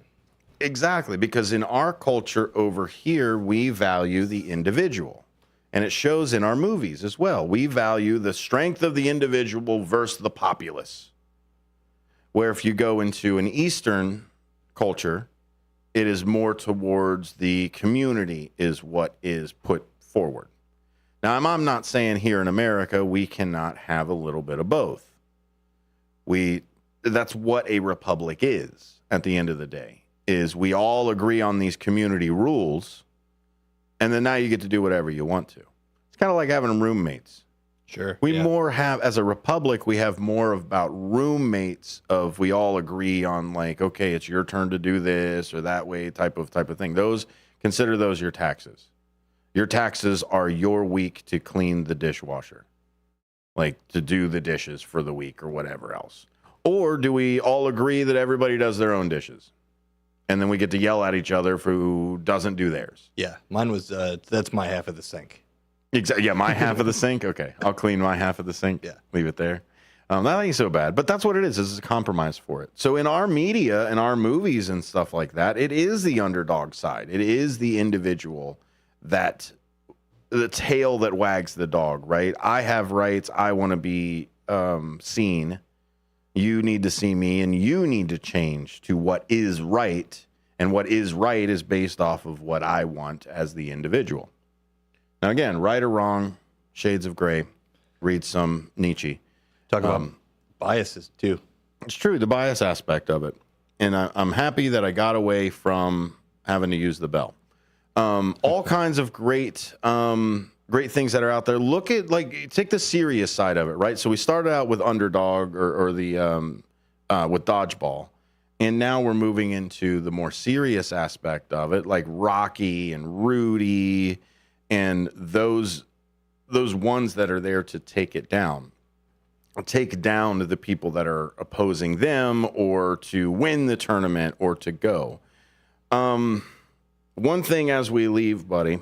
Exactly, because in our culture over here, we value the individual. And it shows in our movies as well. We value the strength of the individual versus the populace. Where if you go into an Eastern culture, it is more towards the community is what is put forward. Now, I'm not saying here in America we cannot have a little bit of both. That's what a republic is at the end of the day, is we all agree on these community rules, and then now you get to do whatever you want to. It's kind of like having roommates.
Sure.
We more have, as a republic, we have more about roommates of we all agree on like, okay, it's your turn to do this or that way type of thing. Consider those your taxes. Your taxes are your week to clean the dishwasher, like to do the dishes for the week or whatever else. Or do we all agree that everybody does their own dishes? And then we get to yell at each other for who doesn't do theirs.
Yeah, mine was that's my half of the sink.
Exactly. Yeah, my half of the sink. Okay, I'll clean my half of the sink.
Yeah,
leave it there. That ain't so bad, but that's what it is. This is a compromise for it. So in our media and our movies and stuff like that, it is the underdog side. It is the individual that the tail that wags the dog. Right? I have rights. I want to be seen. You need to see me, and you need to change to what is right. And what is right is based off of what I want as the individual. Now, again, right or wrong, shades of gray. Read some Nietzsche.
Talk about biases, too.
It's true, the bias aspect of it. And I'm happy that I got away from having to use the bell. All kinds of great things that are out there. Look at, take the serious side of it, right? So we started out with Underdog or the with Dodgeball. And now we're moving into the more serious aspect of it, like Rocky and Rudy and those ones that are there to take it down. Take down the people that are opposing them or to win the tournament or to go. One thing as we leave, buddy,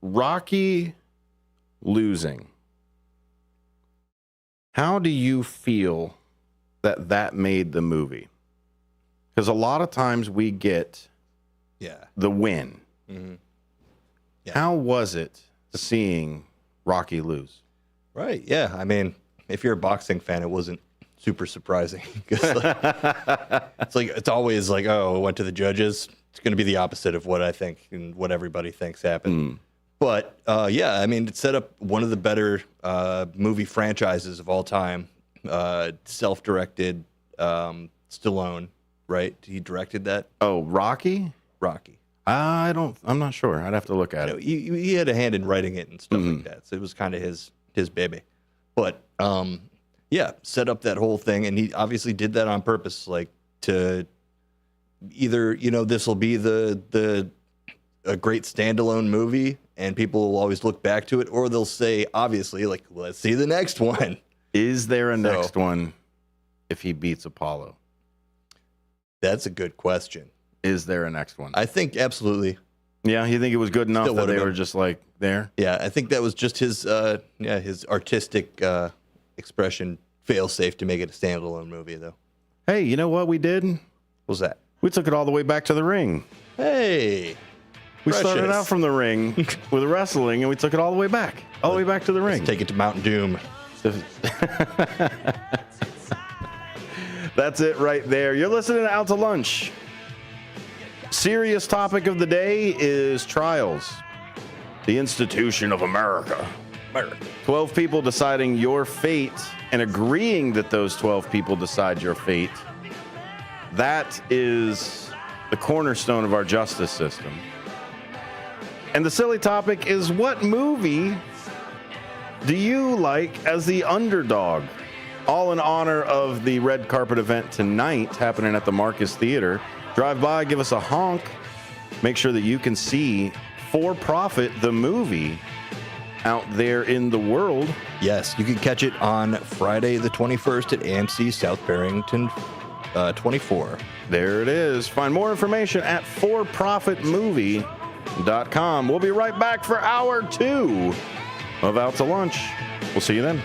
Rocky losing. How do you feel that made the movie? Because a lot of times we get the win.
Mm-hmm. Yeah.
How was it seeing Rocky lose?
Right. Yeah. I mean, if you're a boxing fan, it wasn't super surprising. 'Cause, it's always like, oh, it went to the judges. It's going to be the opposite of what I think and what everybody thinks happened. But yeah, I mean, it set up one of the better movie franchises of all time. Self-directed, Stallone, right? He directed that.
Oh, Rocky?
Rocky.
I'm not sure. I'd have to look at it.
He had a hand in writing it and stuff like that. So it was kind of his baby. But yeah, set up that whole thing, and he obviously did that on purpose, like to either this will be a great standalone movie, and people will always look back to it, or they'll say obviously like, let's see the next one.
Is there a next one if he beats Apollo?
That's a good question.
Is there a next one?
I think absolutely.
Yeah, you think it was good enough that they were just like there?
Yeah, I think that was just his artistic expression fail-safe to make it a standalone movie, though.
Hey, you know what we did? What
was that?
We took it all the way back to the ring.
Hey,
we started out from the ring with wrestling, and we took it all the way back, to the ring.
Let's take it to Mount Doom.
That's it right there. You're listening to Out to Lunch. Serious topic of the day is trials. The institution of America. 12 people deciding your fate and agreeing that those 12 people decide your fate. That is the cornerstone of our justice system. And the silly topic is, what movie do you like as the underdog? All in honor of the red carpet event tonight happening at the Marcus Theater. Drive by, give us a honk. Make sure that you can see For Profit, the movie, out there in the world.
Yes, you can catch it on Friday the 21st at AMC South Barrington 24.
There it is. Find more information at forprofitmovie.com. We'll be right back for hour 2 of Out to Lunch. We'll see you then.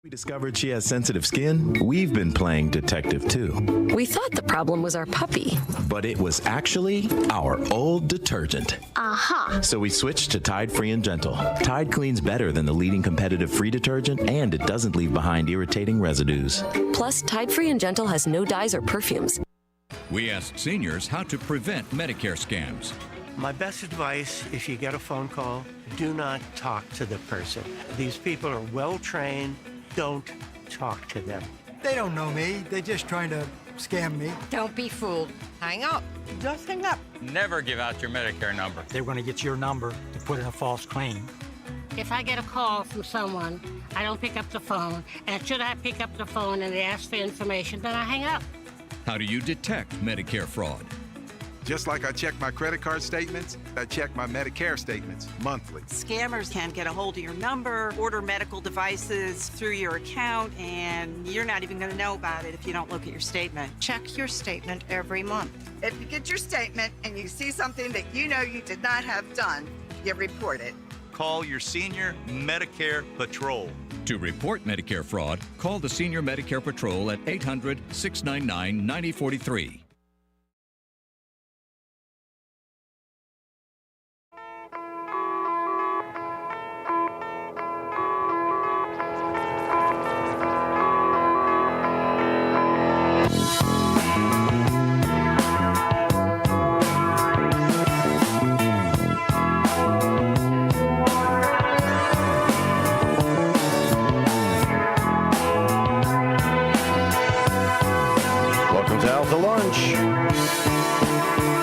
We discovered she has sensitive skin. We've been playing detective too.
We thought the problem was our puppy.
But it was actually our old detergent.
Aha.
So we switched to Tide Free and Gentle. Tide cleans better than the leading competitive free detergent, and it doesn't leave behind irritating residues.
Plus, Tide Free and Gentle has no dyes or perfumes.
We asked seniors how to prevent Medicare scams.
My best advice, if you get a phone call, do not talk to the person. These people are well trained. Don't talk to them.
They don't know me. They're just trying to scam me.
Don't be fooled. Hang up.
Just hang up.
Never give out your Medicare number.
They're going to get your number to put in a false claim.
If I get a call from someone, I don't pick up the phone. And should I pick up the phone and they ask for information, then I hang up.
How do you detect Medicare fraud?
Just like I check my credit card statements, I check my Medicare statements monthly.
Scammers can get a hold of your number, order medical devices through your account, and you're not even going to know about it if you don't look at your statement.
Check your statement every month.
If you get your statement and you see something that you know you did not have done, you report it.
Call your Senior Medicare Patrol.
To report Medicare fraud, call the Senior Medicare Patrol at 800-699-9043.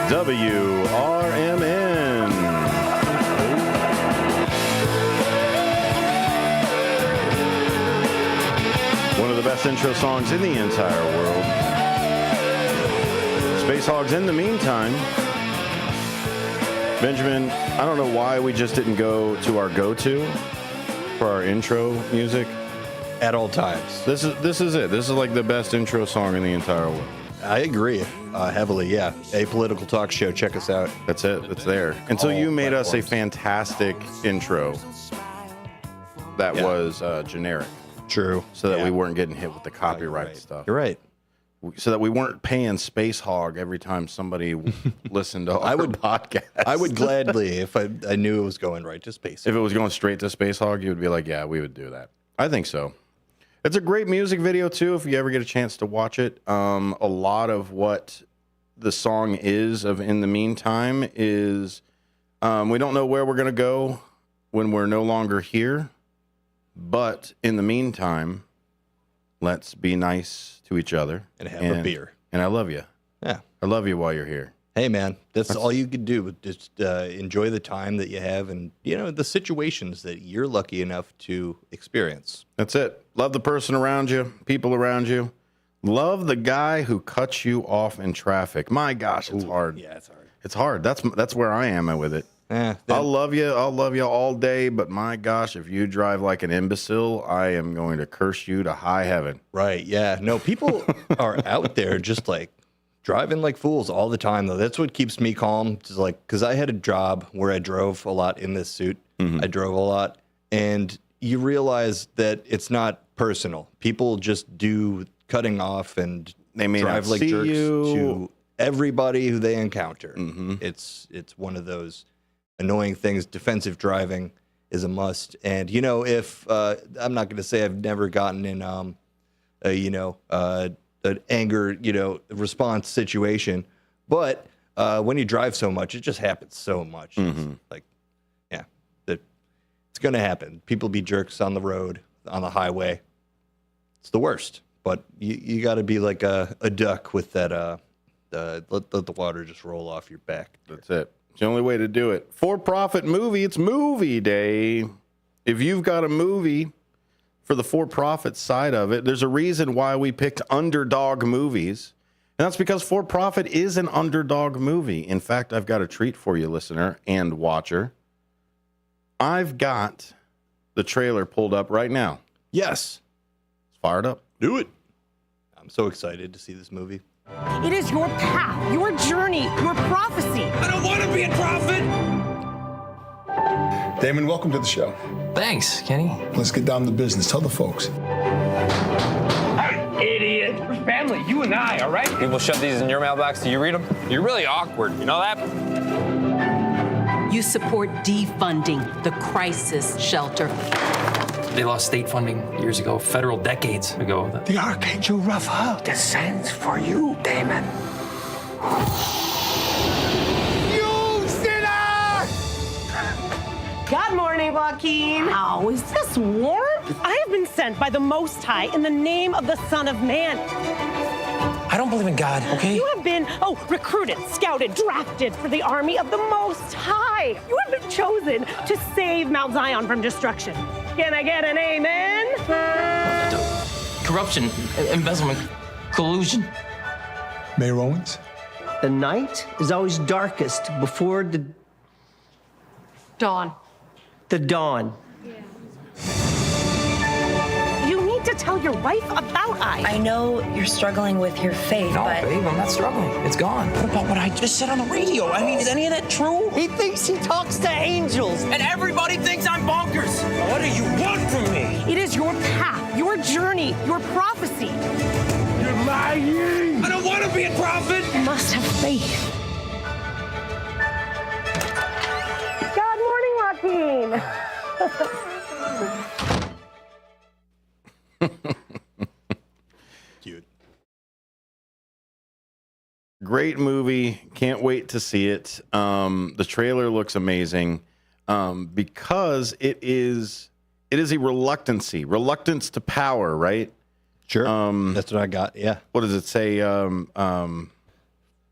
WRMN. One of the best intro songs in the entire world. Space Hogs in the meantime. Benjamin, I don't know why we just didn't go to our go-to for our intro music.
At all times.
This is it. This is like the best intro song in the entire world.
I agree heavily, yeah. Apolitical Talk Show, check us out.
That's it. It's there. Until you made us a fantastic intro that was generic.
True.
So that we weren't getting hit with the copyright stuff.
You're right.
So that we weren't paying Space Hog every time somebody listened to our podcast.
I would gladly, if I knew it was going right to Space Hog.
If it was going straight to Space Hog, you would be like, yeah, we would do that. I think so. It's a great music video, too, if you ever get a chance to watch it. A lot of what the song is of In the Meantime is we don't know where we're going to go when we're no longer here. But in the meantime, let's be nice to each other.
And have a beer.
And I love you.
Yeah.
I love you while you're here.
Hey, man, that's all you could do. Just enjoy the time that you have and, the situations that you're lucky enough to experience.
That's it. Love the person around you, people around you. Love the guy who cuts you off in traffic. My gosh, it's hard.
Yeah, it's hard.
It's hard. That's where I am with it. I'll love you all day, but my gosh, if you drive like an imbecile, I am going to curse you to high heaven.
Right, yeah. No, people are out there just like driving like fools all the time, though. That's what keeps me calm. Because I had a job where I drove a lot in this suit. Mm-hmm. I drove a lot. And you realize that it's not personal. People just do cutting off and
they may
drive
not
like
see
jerks
you.
To everybody who they encounter.
Mm-hmm.
It's one of those annoying things. Defensive driving is a must. And, if I'm not going to say I've never gotten in, an anger, response situation. But when you drive so much, it just happens so much.
Mm-hmm.
It's going to happen. People be jerks on the road, on the highway. It's the worst. But you got to be like a duck with that, let the water just roll off your back.
That's it. It's the only way to do it. For-profit movie, it's movie day. If you've got a movie for the for-profit side of it, there's a reason why we picked underdog movies. And that's because For-Profit is an underdog movie. In fact, I've got a treat for you, listener and watcher. I've got the trailer pulled up right now.
Yes.
It's fired up.
Do it. I'm so excited to see this movie.
It is your path, your journey, your prophecy.
I don't want to be a prophet.
Damon, welcome to the show.
Thanks, Kenny.
Let's get down to business. Tell the folks.
family, you and I, all right?
People shove these in your mailbox. Do you read them? You're really awkward. You know that?
You support defunding the crisis shelter.
They lost state funding years ago, federal decades ago.
The Archangel Raphael descends for you, Damon.
You sinner! Good morning, Joaquin. Wow, is this warm? I have been sent by the Most High in the name of the Son of Man.
I don't believe in God, okay?
You have been, recruited, scouted, drafted for the army of the Most High. You have been chosen to save Mount Zion from destruction. Can I get an amen?
Corruption, embezzlement, collusion.
Mayor Owens?
The night is always darkest before the
Dawn.
dawn.
You need to tell your wife about
I know you're struggling with your faith,
No,
but...
babe, I'm not struggling. It's gone. What about what I just said on the radio? I mean, is any of that true?
He thinks he talks to angels.
And everybody thinks I'm bonkers. What do you want from me?
it is your path, your journey, your prophecy.
You're lying!
I don't want to be a prophet.
You must have faith. Good morning, Joaquin.
Cute.
Great movie. Can't wait to see it. The trailer looks amazing because it is a reluctance to power, right?
Sure. That's what I got. Yeah.
What does it say?
From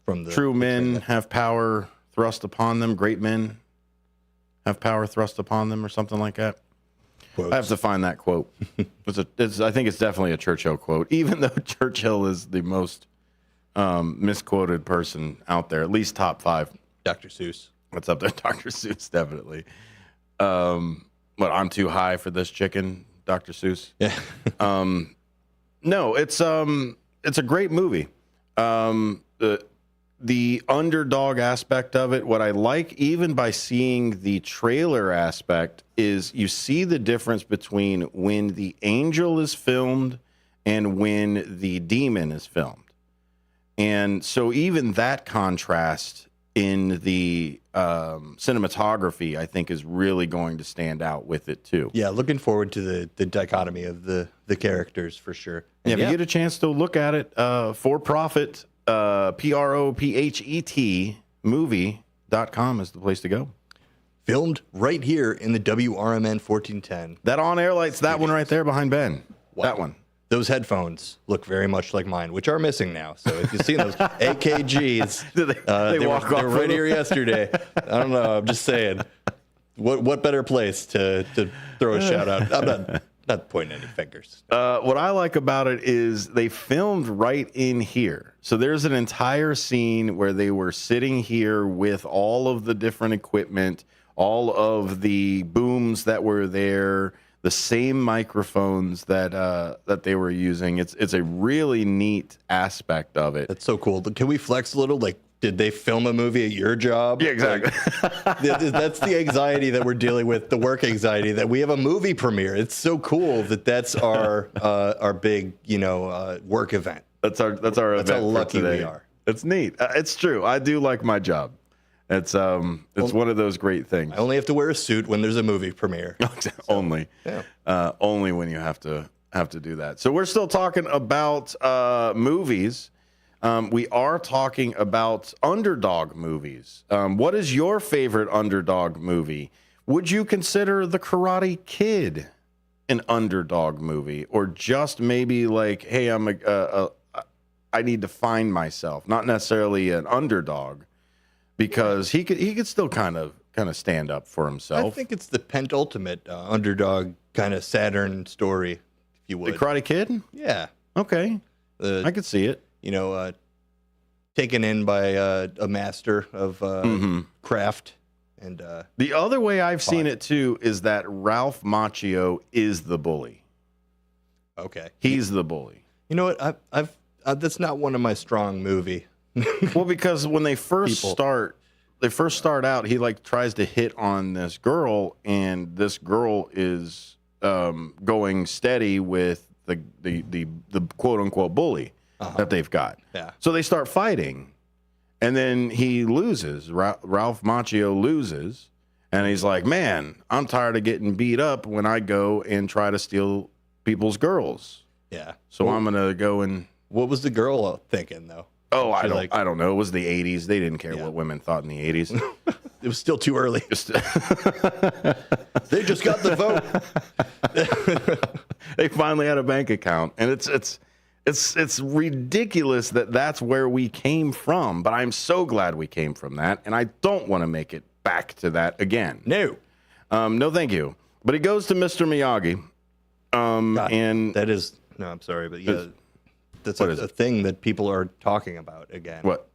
the
true men have power thrust upon them. Great men have power thrust upon them, or something like that.
Quotes.
I have to find that quote. I think it's definitely a Churchill quote, even though Churchill is the most misquoted person out there, at least top 5.
Dr. Seuss.
What's up there? Dr. Seuss, definitely. What, I'm too high for this chicken, Dr. Seuss?
Yeah.
No, it's a great movie. The underdog aspect of it, what I like, even by seeing the trailer aspect, is you see the difference between when the angel is filmed and when the demon is filmed. And so even that contrast in the cinematography, I think, is really going to stand out with it too.
Yeah, looking forward to the dichotomy of the characters for sure.
Yeah, if you get a chance to look at it, for profit, PROPHET movie.com is the place to go.
Filmed right here in the WRMN 1410.
That on-air light's that one right there behind Ben.
Wow.
That one.
Those headphones look very much like mine, which are missing now. So if you've seen those AKGs,
they walk off
they were right here yesterday. I don't know. I'm just saying. What better place to throw a shout out? I'm not pointing any fingers.
What I like about it is they filmed right in here. So there's an entire scene where they were sitting here with all of the different equipment, all of the booms that were there, the same microphones that they were using. It's a really neat aspect of it.
That's so cool. Can we flex a little? Like, did they film a movie at your job?
Yeah, exactly.
That's the anxiety that we're dealing with, the work anxiety, that we have a movie premiere. It's so cool that's our big, work event.
That's our
That's
event
how lucky
for today.
we are.
It's neat. It's true. I do like my job. It's one of those great things.
I only have to wear a suit when there's a movie premiere.
Only.
Yeah.
Only when you have to do that. So we're still talking about movies. We are talking about underdog movies. What is your favorite underdog movie? Would you consider The Karate Kid an underdog movie, or just maybe like, hey, I need to find myself, not necessarily an underdog, because he could still kind of stand up for himself.
I think it's the penultimate underdog kind of Saturn story, if you would.
The Karate Kid?
Yeah.
Okay. I could see it.
Taken in by a master of craft. And
the other way I've seen it too is that Ralph Macchio is the bully.
Okay.
He's the bully.
You know what? I've that's not one of my strong movie.
Well, because when they first start out, he like tries to hit on this girl, and this girl is going steady with the quote unquote bully. that they've got.
Yeah.
So they start fighting, and then he loses. Ralph Macchio loses, and he's like, man, I'm tired of getting beat up when I go and try to steal people's girls.
Yeah.
So I'm going to go and...
What was the girl thinking, though?
Oh, I don't know. It was the 80s. They didn't care what women thought in the 80s.
It was still too early. They just got the vote.
They finally had a bank account, and it's ridiculous that that's where we came from. But I'm so glad we came from that, and I don't want to make it back to that again.
No,
no, thank you. But it goes to Mr. Miyagi, and
that is I'm sorry, but yeah, that's a thing that people are talking about again.
What?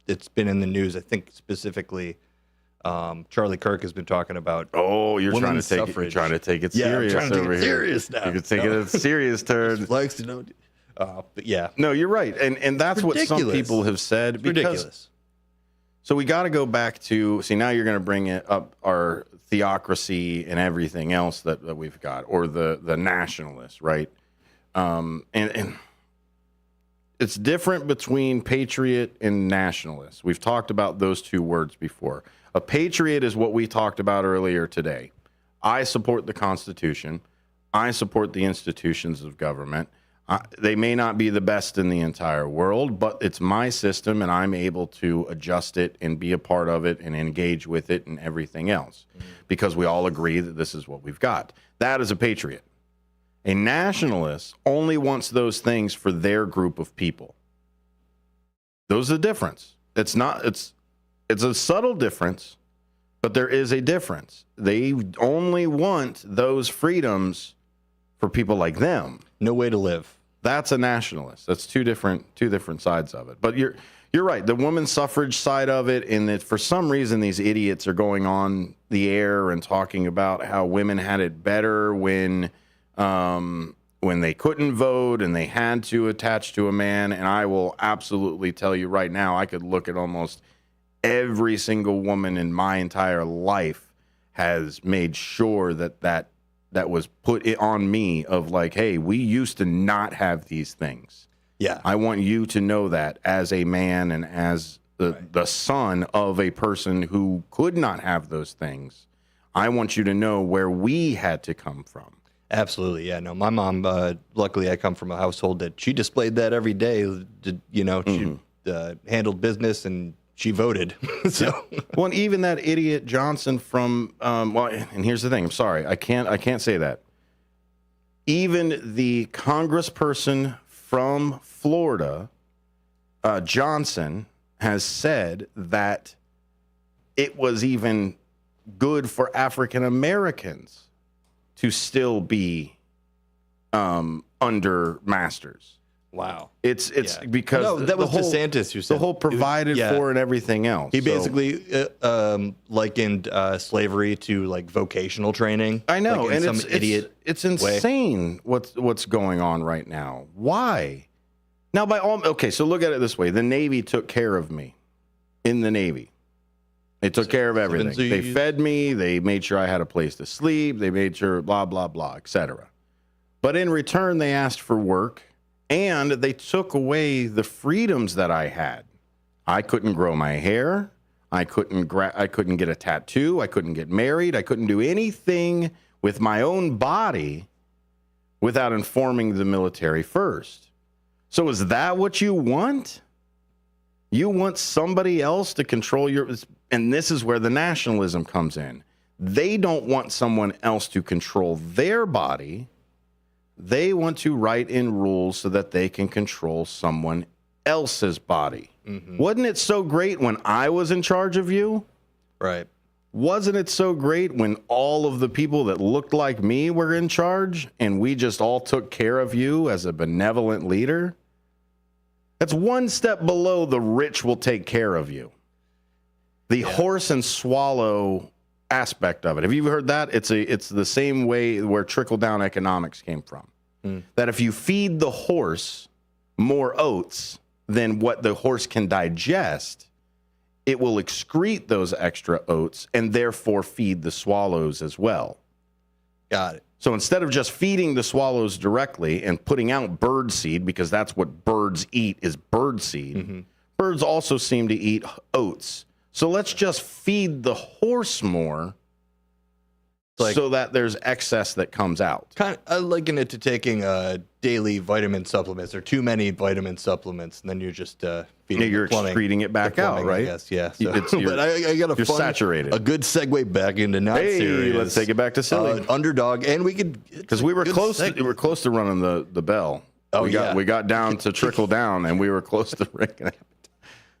It's been in the news. I think specifically. Charlie Kirk has been talking about.
Oh, you're trying to take
suffrage.
it. You're trying to take it
Yeah, I'm
serious
trying to take
over
it
here.
serious now.
You can take it a serious turn.
Likes to know. But yeah,
no, you're right, and that's what some people have said.
It's ridiculous.
So we got to go back to now. You're going to bring it up our theocracy and everything else that we've got, or the nationalists, right? And it's different between patriot and nationalist. We've talked about those two words before. A patriot is what we talked about earlier today. I support the Constitution. I support the institutions of government. They may not be the best in the entire world, but it's my system, and I'm able to adjust it and be a part of it and engage with it and everything else because we all agree that this is what we've got. That is a patriot. A nationalist only wants those things for their group of people. Those are the difference. It's a subtle difference, but there is a difference. They only want those freedoms for people like them.
No way to live.
That's a nationalist. That's two different sides of it. But you're right. The women's suffrage side of it, and that for some reason these idiots are going on the air and talking about how women had it better when they couldn't vote and they had to attach to a man. And I will absolutely tell you right now, I could look at almost every single woman in my entire life has made sure that was put on me of like, hey, we used to not have these things.
Yeah.
I want you to know that as a man and as the son of a person who could not have those things. I want you to know where we had to come from.
Absolutely. Yeah. No, my mom, luckily I come from a household that she displayed that every day. She handled business and she voted. So,
well, and even that idiot Johnson from and here's the thing. I'm sorry, I can't say that. Even the congressperson from Florida, Johnson, has said that it was even good for African Americans to still be under masters.
Wow.
It's because
that was DeSantis who said
the whole provided for and everything else.
He basically likened slavery to like vocational training.
I know,
like
and it's insane what's going on right now. Why? Now, so look at it this way: the Navy took care of me in the Navy. They took care of everything. They fed me. They made sure I had a place to sleep. They made sure blah blah blah, etc. But in return, they asked for work. And they took away the freedoms that I had. I couldn't grow my hair. I couldn't get a tattoo. I couldn't get married. I couldn't do anything with my own body without informing the military first. So is that what you want? You want somebody else to control and this is where the nationalism comes in. They don't want someone else to control their body. They want to write in rules so that they can control someone else's body. Mm-hmm. Wasn't it so great when I was in charge of you?
Right.
Wasn't it so great when all of the people that looked like me were in charge and we just all took care of you as a benevolent leader? That's one step below the rich will take care of you. The horse and swallow aspect of it. Have you heard that? It's the same way where trickle-down economics came from. That if you feed the horse more oats than what the horse can digest, it will excrete those extra oats and therefore feed the swallows as well.
Got it.
So instead of just feeding the swallows directly and putting out bird seed, because that's what bird birds eat is bird seed. Birds also seem to eat oats. So let's just feed the horse more so that there's excess that comes out.
Kind of, I liken it to taking daily vitamin supplements or too many vitamin supplements, and then you're just feeding
You're
the plumbing,
excreting it back
the plumbing,
out, right?
I guess, yeah. So,
You're
but I got
you're saturated.
a good segue back into not serious.
Let's take it back to silly.
Underdog, and we could
because we were close. We were close to running the bell.
Oh,
we got down to trickle down, and we were close to ringing it.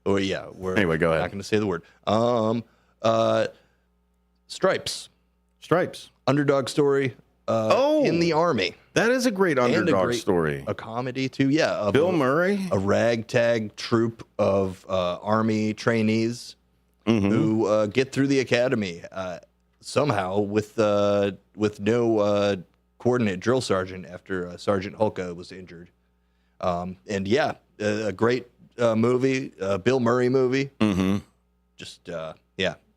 Oh yeah.
Anyway, go ahead.
Not going to say the word. Stripes. Underdog story. In the Army.
That is a great underdog story.
A comedy too. Yeah.
Bill Murray.
A ragtag troop of Army trainees who get through the academy somehow with no coordinate drill sergeant after Sergeant Hulka was injured. And yeah, a great movie, Bill Murray movie. Just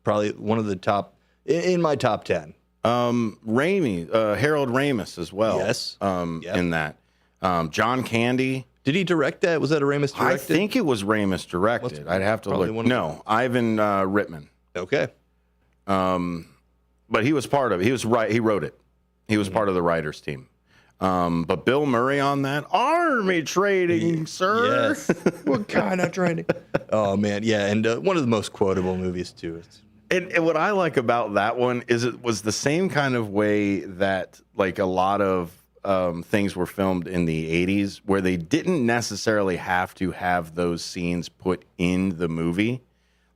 probably one of the top in my top 10.
Harold Ramis as well.
Yes.
In that. John Candy.
Did he direct that? Was that a Ramis directed?
I think it was Ramis directed. I'd have to look. No, Ivan Rittman.
Okay.
But he was part of it. He was right. He wrote it. He was part of the writers team. But Bill Murray on that Army training, sir.
Yes. What kind of training? Oh man, yeah, and one of the most quotable movies too.
And what I like about that one is it was the same kind of way that like a lot of things were filmed in the 80s, where they didn't necessarily have to have those scenes put in the movie.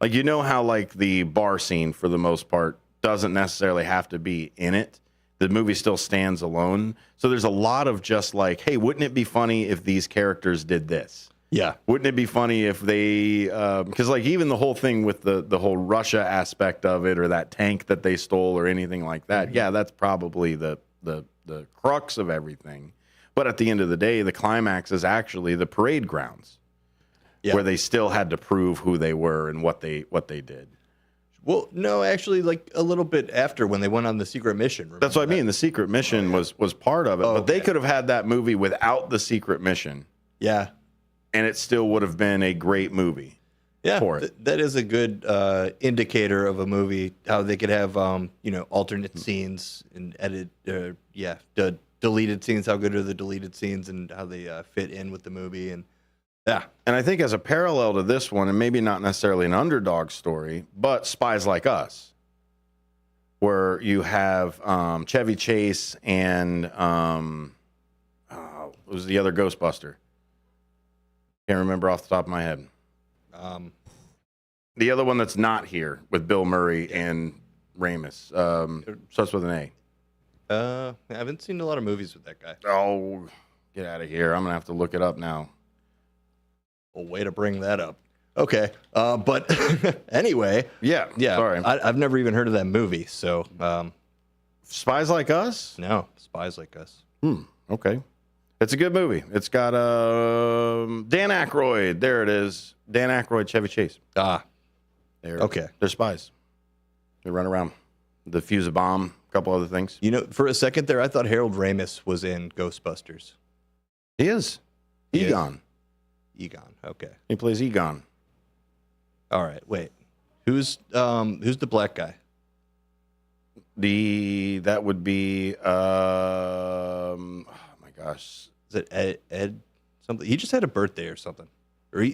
Like, you know how like the bar scene for the most part doesn't necessarily have to be in it. The movie still stands alone. So there's a lot of just like, hey, wouldn't it be funny if these characters did this?
Yeah.
Wouldn't it be funny if they, because like even the whole thing with the whole Russia aspect of it, or that tank that they stole or anything like that. Yeah, that's probably the crux of everything. But at the end of the day, the climax is actually the parade grounds, where they still had to prove who they were and what they did.
Well, no, actually, like a little bit after when they went on the secret mission.
That's what I mean. The secret mission was part of it, but they could have had that movie without the secret mission.
Yeah.
And it still would have been a great movie.
Yeah,
for it.
That is a good indicator of a movie, how they could have, alternate scenes and edit, the deleted scenes, how good are the deleted scenes and how they fit in with the movie. And yeah.
And I think as a parallel to this one, and maybe not necessarily an underdog story, but Spies Like Us, where you have Chevy Chase and what was the other Ghostbuster? Can't remember off the top of my head. The other one that's not here with Bill Murray and Ramis starts with an A.
I haven't seen a lot of movies with that guy.
Oh, get out of here! I'm gonna have to look it up now.
Well, way to bring that up. Okay, but anyway, yeah.
Sorry,
I've never even heard of that movie. So,
Spies Like Us?
No, Spies Like Us.
Okay. It's a good movie. It's got Dan Aykroyd. There it is. Dan Aykroyd, Chevy Chase. There.
Okay.
They're spies. They run around, defuse a bomb, a couple other things.
You know, for a second there, I thought Harold Ramis was in Ghostbusters.
He is. Egon.
Egon. Okay.
He plays Egon.
All right. Wait. Who's the black guy?
That would be oh my gosh.
Is it Ed something? He just had a birthday or something. Or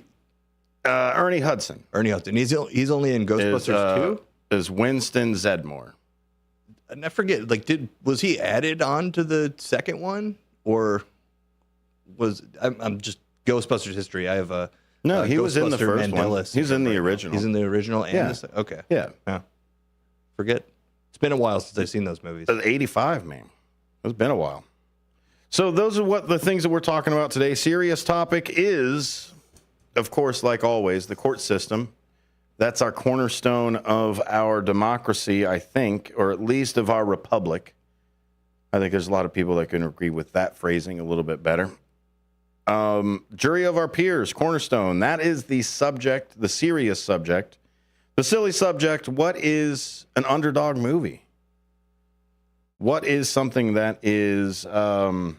Ernie Hudson.
Ernie Hudson. He's only in Ghostbusters 2?
Is Winston Zedmore.
And I forget, like, was he added on to the second one? Or I'm just Ghostbusters history. I have a
No, he was in the first
Mandela
one. He's in the original.
He's in the original and okay.
Yeah.
Forget. It's been a while since I've seen those movies.
85, man. It's been a while. So those are what the things that we're talking about today. Serious topic is, of course, like always, the court system. That's our cornerstone of our democracy, I think, or at least of our republic. I think there's a lot of people that can agree with that phrasing a little bit better. Jury of our peers, cornerstone. That is the subject, the serious subject. The silly subject, what is an underdog movie? What is something that is a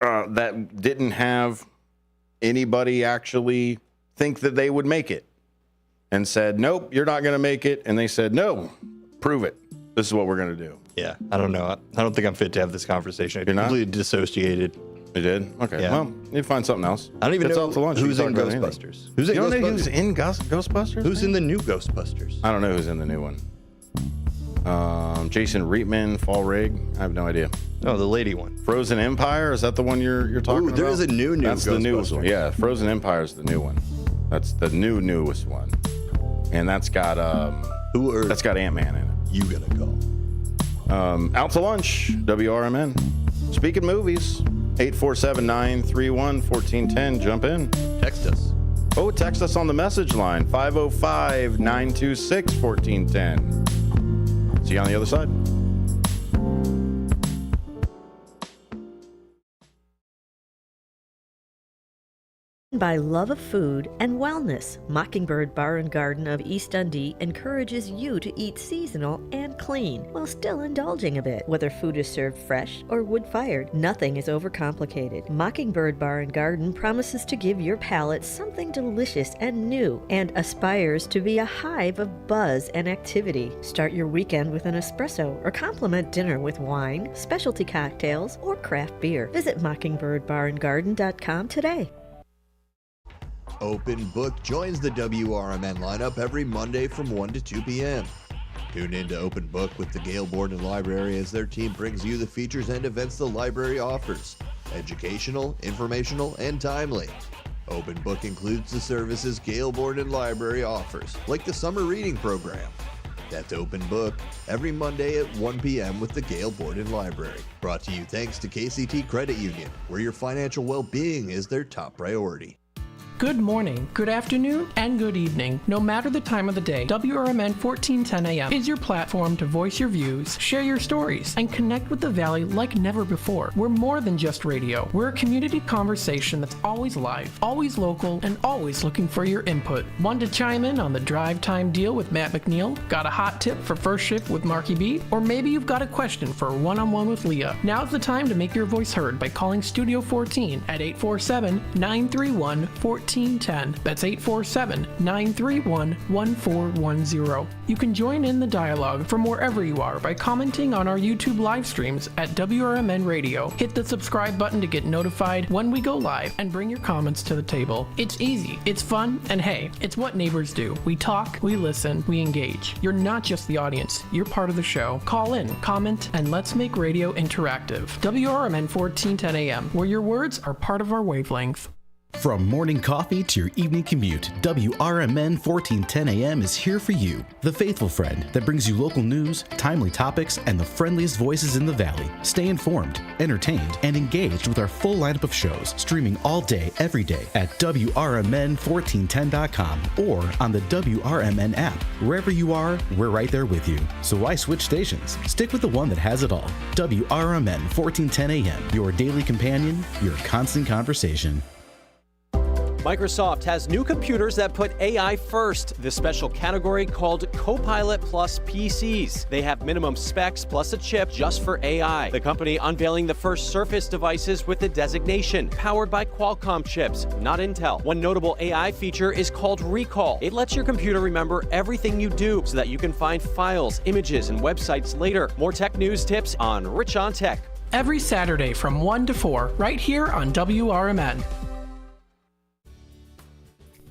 that didn't have anybody actually think that they would make it and said, nope, you're not going to make it. And they said, no, prove it. This is what we're going to do.
Yeah, I don't know. I don't think I'm fit to have this conversation. I
You're not?
completely dissociated.
You did? Okay.
Yeah.
Well, you find something else.
I don't even
It's
know
out to lunch.
who's
You
in
can talk about
Ghostbusters.
anything.
Who's in
You don't know
Ghostbusters?
who's in Ghostbusters?
Who's
man?
in the new Ghostbusters?
I don't know who's in the new one. Jason Reitman, Fall Rig. I have no idea.
No, the lady one.
Frozen Empire. Is that the one you're talking about?
There is a new
That's the newest
Ghostbusters.
one. Yeah, Frozen Empire is the new one. That's the newest one, and that's got that's got Ant-Man in it.
You gonna go?
Out to lunch. WRMN. Speaking movies. 847-931-1410. Jump in.
Text us.
Oh, text us on the message line. 505-926-1410. See you on the other side.
By love of food and wellness, Mockingbird Bar and Garden of East Dundee encourages you to eat seasonal and clean while still indulging a bit. Whether food is served fresh or wood-fired, nothing is overcomplicated. Mockingbird Bar and Garden promises to give your palate something delicious and new and aspires to be a hive of buzz and activity. Start your weekend with an espresso or complement dinner with wine, specialty cocktails, or craft beer. Visit mockingbirdbarandgarden.com today.
Open Book joins the WRMN lineup every Monday from 1 to 2 p.m. Tune in to Open Book with the Gale Borden Library as their team brings you the features and events the library offers. Educational, informational, and timely. Open Book includes the services Gale Borden Library offers, like the summer reading program. That's Open Book every Monday at 1 p.m. with the Gale Borden Library. Brought to you thanks to KCT Credit Union, where your financial well-being is their top priority.
Good morning, good afternoon, and good evening. No matter the time of the day, WRMN 1410 AM is your platform to voice your views, share your stories, and connect with the Valley like never before. We're more than just radio. We're a community conversation that's always live, always local, and always looking for your input. Want to chime in on the drive time deal with Matt McNeil? Got a hot tip for first shift with Marky B? Or maybe you've got a question for a one-on-one with Leah. Now's the time to make your voice heard by calling Studio 14 at 847-931-1410. That's 847-931-1410. You can join in the dialogue from wherever you are by commenting on our YouTube live streams at WRMN Radio. Hit the subscribe button to get notified when we go live and bring your comments to the table. It's easy, it's fun, and hey, it's what neighbors do. We talk, we listen, we engage. You're not just the audience, you're part of the show. Call in, comment, and let's make radio interactive. WRMN 1410 AM, where your words are part of our wavelength.
From morning coffee to your evening commute, WRMN 1410 AM is here for you. The faithful friend that brings you local news, timely topics, and the friendliest voices in the Valley. Stay informed, entertained, and engaged with our full lineup of shows, streaming all day, every day at WRMN1410.com or on the WRMN app. Wherever you are, we're right there with you. So why switch stations? Stick with the one that has it all. WRMN 1410 AM, your daily companion, your constant conversation.
Microsoft has new computers that put AI first, this special category called Copilot Plus PCs. They have minimum specs plus a chip just for AI. The company unveiling the first Surface devices with the designation, powered by Qualcomm chips, not Intel. One notable AI feature is called Recall. It lets your computer remember everything you do so that you can find files, images, and websites later. More tech news tips on Rich on Tech.
Every Saturday from 1 to 4, right here on WRMN.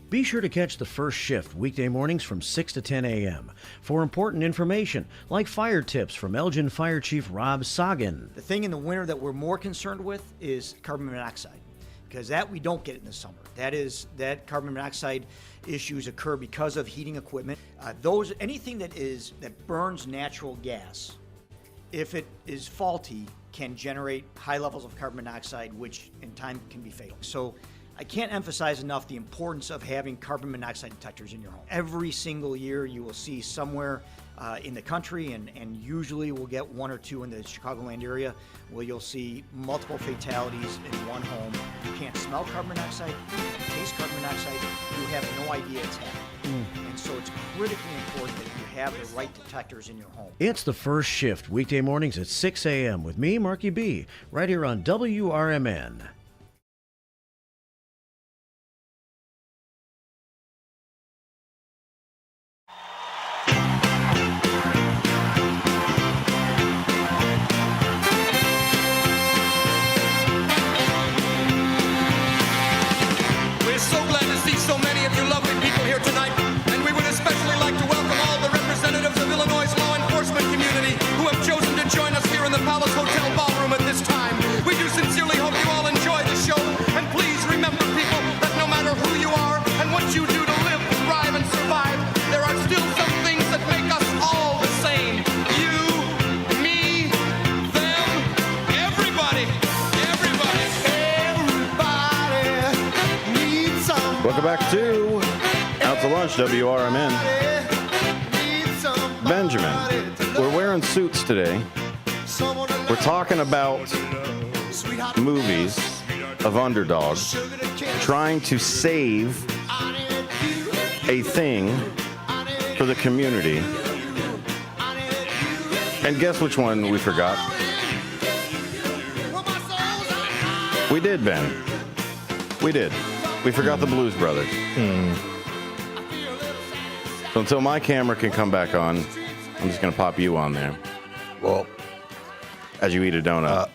Be sure to catch the first shift weekday mornings from 6 to 10 a.m. for important information like fire tips from Elgin Fire Chief Rob Sagan.
The thing in the winter that we're more concerned with is carbon monoxide, because that we don't get in the summer. That carbon monoxide issues occur because of heating equipment. Anything that burns natural gas, if it is faulty, can generate high levels of carbon monoxide, which in time can be fatal. So I can't emphasize enough the importance of having carbon monoxide detectors in your home. Every single year you will see somewhere in the country, and usually we'll get 1 or 2 in the Chicagoland area where you'll see multiple fatalities in one home. You can't smell carbon monoxide, you can't taste carbon monoxide, you have no idea it's happening. And so it's critically important that you have the right detectors in your home.
It's the first shift, weekday mornings at 6 a.m. with me, Marky B, right here on WRMN.
We're so glad to see so many of you lovely people here tonight, and we would especially like to welcome all the representatives of Illinois' law enforcement community who have chosen to join us here in the Palace Hotel ballroom at this time. We do sincerely hope you all enjoy the show, and please remember, people, that no matter who you are and what you do to live, thrive, and survive, there are still some things that make us all the same. You, me, them, everybody.
Welcome back to Out to Lunch, WRMN. Benjamin, we're wearing suits today. We're talking about movies of underdogs trying to save a thing for the community. And guess which one we forgot? We did, Ben. We did. We forgot the Blues Brothers. So until my camera can come back on, I'm just going to pop you on there.
Well,
as you eat a donut.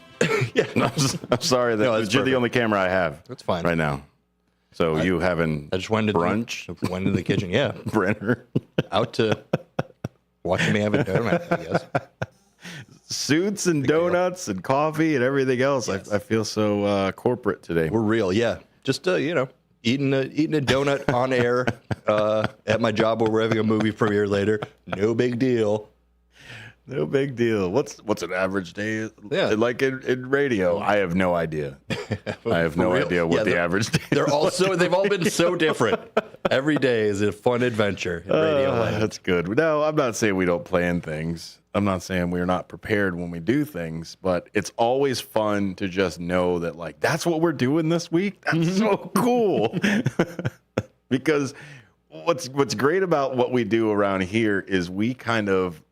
Yeah,
no, I'm sorry that you're
perfect.
the only camera I have.
That's fine
right now. So you having
I just went to
brunch?
Went to the kitchen, yeah.
Brenner.
Out to watching me have a donut, I guess.
Suits and donuts and coffee and everything else. Yes. I feel so corporate today.
We're real, yeah. Just eating a donut on air at my job where we're having a movie premiere later. No big deal.
No big deal. What's an average day?
Yeah.
Like in radio, I have no idea. I have no idea what the average day
They're also they've all been so different. Every day is a fun adventure in radio land.
That's good. No, I'm not saying we don't plan things. I'm not saying we're not prepared when we do things, but it's always fun to just know that, like, that's what we're doing this week. That's so cool. Because what's great about what we do around here is we kind of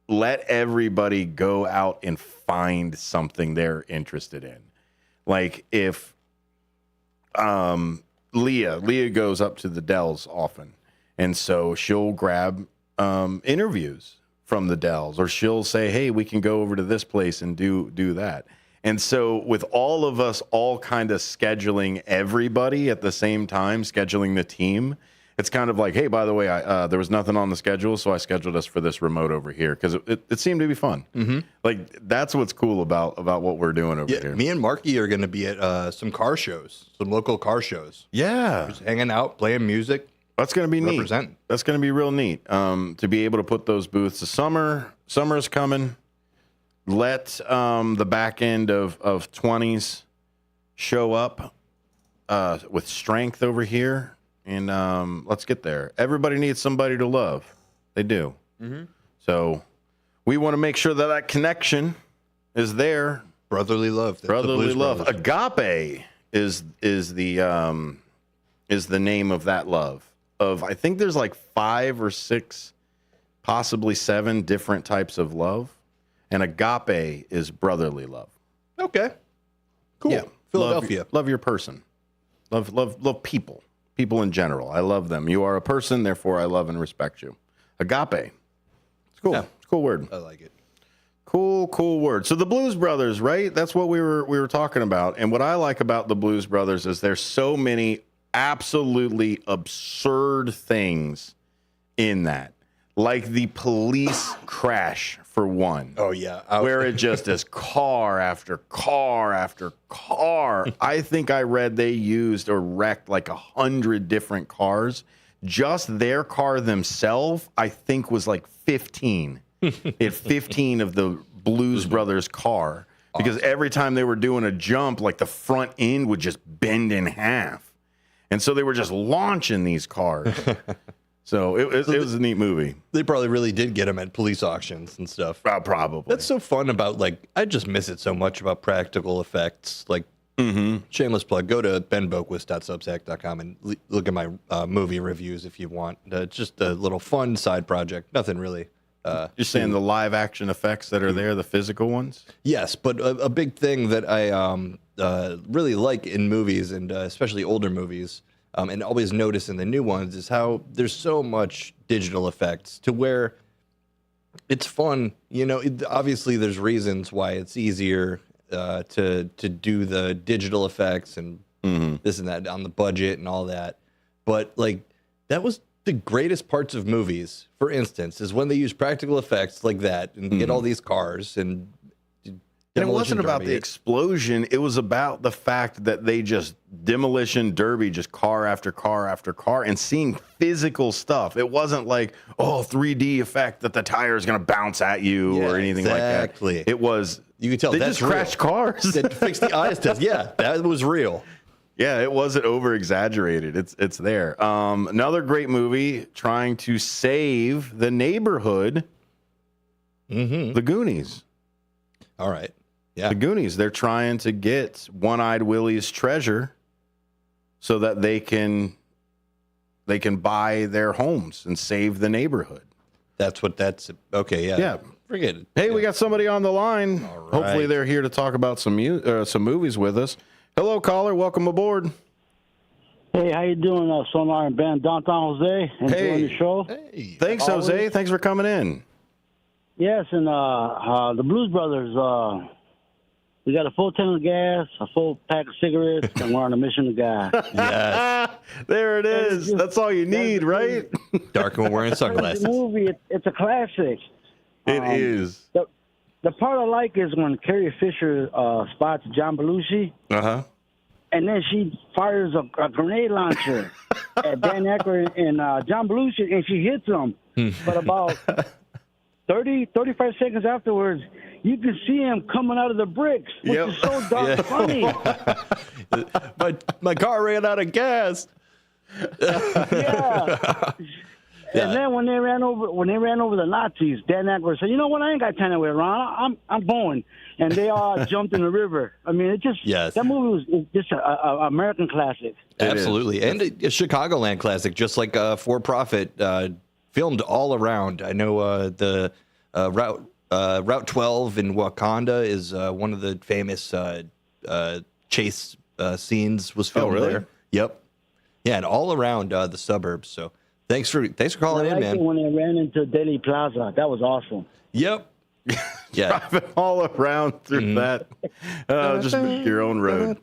let everybody go out and find something they're interested in. Like if Leah goes up to the Dells often, and so she'll grab interviews from the Dells, or she'll say, hey, we can go over to this place and do that. And so with all of us all kind of scheduling everybody at the same time, scheduling the team, it's kind of like, hey, by the way, there was nothing on the schedule, so I scheduled us for this remote over here because it seemed to be fun. Mm-hmm. Like, that's what's cool about what we're doing over here.
Me and Marky are going to be at some car shows, some local car shows.
Yeah.
Just hanging out, playing music.
That's going to be neat. That's going to be real neat to be able to put those booths. The summer's coming. Let the back end of 20s show up with strength over here. And let's get there. Everybody needs somebody to love. They do. Mm-hmm. So we want to make sure that connection is there.
Brotherly love.
Brotherly love. Agape is the name of that love. I think there's like 5 or 6, possibly 7 different types of love. And agape is brotherly love.
Okay. Cool.
Yeah.
Philadelphia.
Love your person. Love people. People in general. I love them. You are a person, therefore I love and respect you. Agape. It's cool. Yeah. It's a cool word.
I like it.
Cool word. So the Blues Brothers, right? That's what we were talking about. And what I like about the Blues Brothers is there's so many absolutely absurd things in that. Like the police crash, for one.
Oh, yeah.
Where it just is car after car after car. I think I read they used or wrecked like 100 different cars. Just their car themselves, I think, was like 15. It 15 of the Blues Brothers car. Because every time they were doing a jump, like the front end would just bend in half. And so they were just launching these cars. So it was a neat movie.
They probably really did get them at police auctions and stuff.
Probably.
That's so fun about, like, I just miss it so much about practical effects. Like, shameless plug, go to benboquist.substack.com and look at my movie reviews if you want. It's just a little fun side project. Nothing really.
You're saying the live action effects that are there, the physical ones?
Yes, but a big thing that I really like in movies, and especially older movies, and always notice in the new ones, is how there's so much digital effects to where it's fun. You know, obviously there's reasons why it's easier to do the digital effects and this and that on the budget and all that. But like that was the greatest parts of movies, for instance, is when they use practical effects like that and get all these cars and
it wasn't about the explosion. It was about the fact that they just demolition derby, just car after car after car, and seeing physical stuff. It wasn't like, 3D effect that the tire is going to bounce at you or anything like that. It was,
you could tell
they
that's
just crashed cars.
That fixed the eyes test. Yeah, that was real.
Yeah, it wasn't over exaggerated. It's there. Another great movie trying to save the neighborhood. The Goonies.
All right. Yeah.
The Goonies. They're trying to get One-Eyed Willie's treasure so that they can buy their homes and save the neighborhood.
That's okay. Yeah.
Yeah.
Forget it.
Hey, we got somebody on the line.
All right.
Hopefully they're here to talk about some movies with us. Hello, caller. Welcome aboard.
Hey, how you doing, Sonar and Ben? Downtown Jose. Enjoying the show.
Hey.
Thanks, Jose. Thanks for coming in.
Yes, and the Blues Brothers, we got a full tank of gas, a full pack of cigarettes, and we're on a mission to God.
Yes.
There it is. That's all you need, right?
Dark and wearing sunglasses.
The movie, it's a classic.
It is.
The part I like is when Carrie Fisher spots John Belushi.
Uh-huh.
And then she fires a grenade launcher at Dan Aykroyd and John Belushi, and she hits him. But about 35 seconds afterwards, you can see him coming out of the bricks, which is so darn funny.
my car ran out of gas.
And then when they ran over the Nazis, Dan Aykroyd said, "You know what? I ain't got time to wait around. I'm going." And they all jumped in the river. I mean, it just that movie was just an American classic.
Absolutely, and a Chicagoland classic, just like For Profit, filmed all around. I know the Route 12 in Wakanda is one of the famous chase scenes was filmed there. Yep, yeah, and all around the suburbs. So. Thanks for calling in, man.
When they ran into Dealey Plaza, that was awesome.
Yep. Yeah.
Driving all around through that. Just make your own road.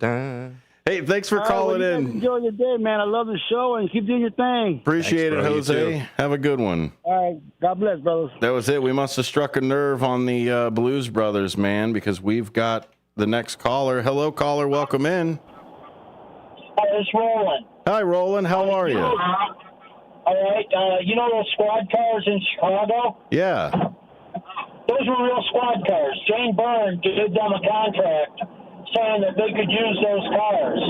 Hey, thanks for calling in.
Enjoy your day, man. I love the show, and keep doing your thing.
Appreciate it, Jose. Have a good one.
All right. God bless, brothers.
That was it. We must have struck a nerve on the Blues Brothers, man, because we've got the next caller. Hello, caller. Welcome in.
Hi, it's Roland.
Hi, Roland. How are you?
All right. You know those squad cars in Chicago?
Yeah.
Those were real squad cars. Jane Byrne gave them a contract saying that they could use those cars.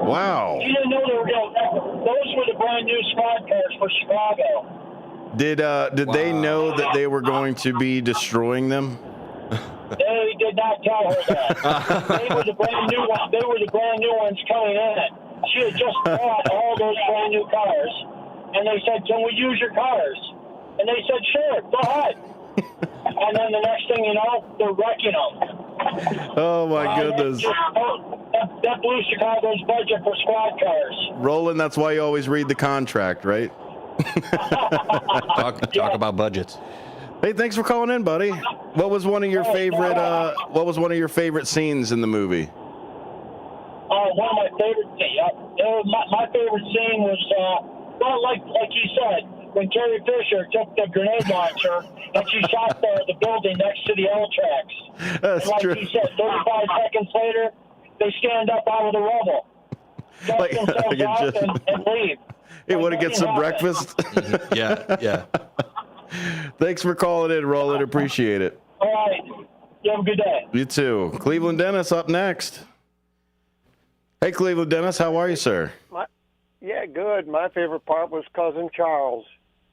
Wow.
You didn't know they were real. Those were the brand new squad cars for Chicago.
Did they know that they were going to be destroying them?
They did not tell her that. They were the brand new ones. They were the brand new ones coming in. She had just bought all those brand new cars. And they said, "Can we use your cars?" And they said, "Sure, go ahead." And then the next thing you know, they're wrecking them.
Oh, my goodness.
That blew Chicago's budget for squad cars.
Roland, that's why you always read the contract, right?
Talk about budgets.
Hey, thanks for calling in, buddy. What was one of your favorite scenes in the movie?
One of my favorite scenes. My favorite scene was... Well, like you said, when Carrie Fisher took the grenade launcher and she shot the building next to the L tracks.
That's
and like
true.
he said, 35 seconds later, they stand up out of the rubble, dust themselves off and leave.
Hey, want to get some breakfast?
Yeah.
Thanks for calling in, Roland. Appreciate it.
All right. You have a good day.
You too. Cleveland Dennis up next. Hey, Cleveland Dennis. How are you, sir?
Yeah, good. My favorite part was Cousin Charles.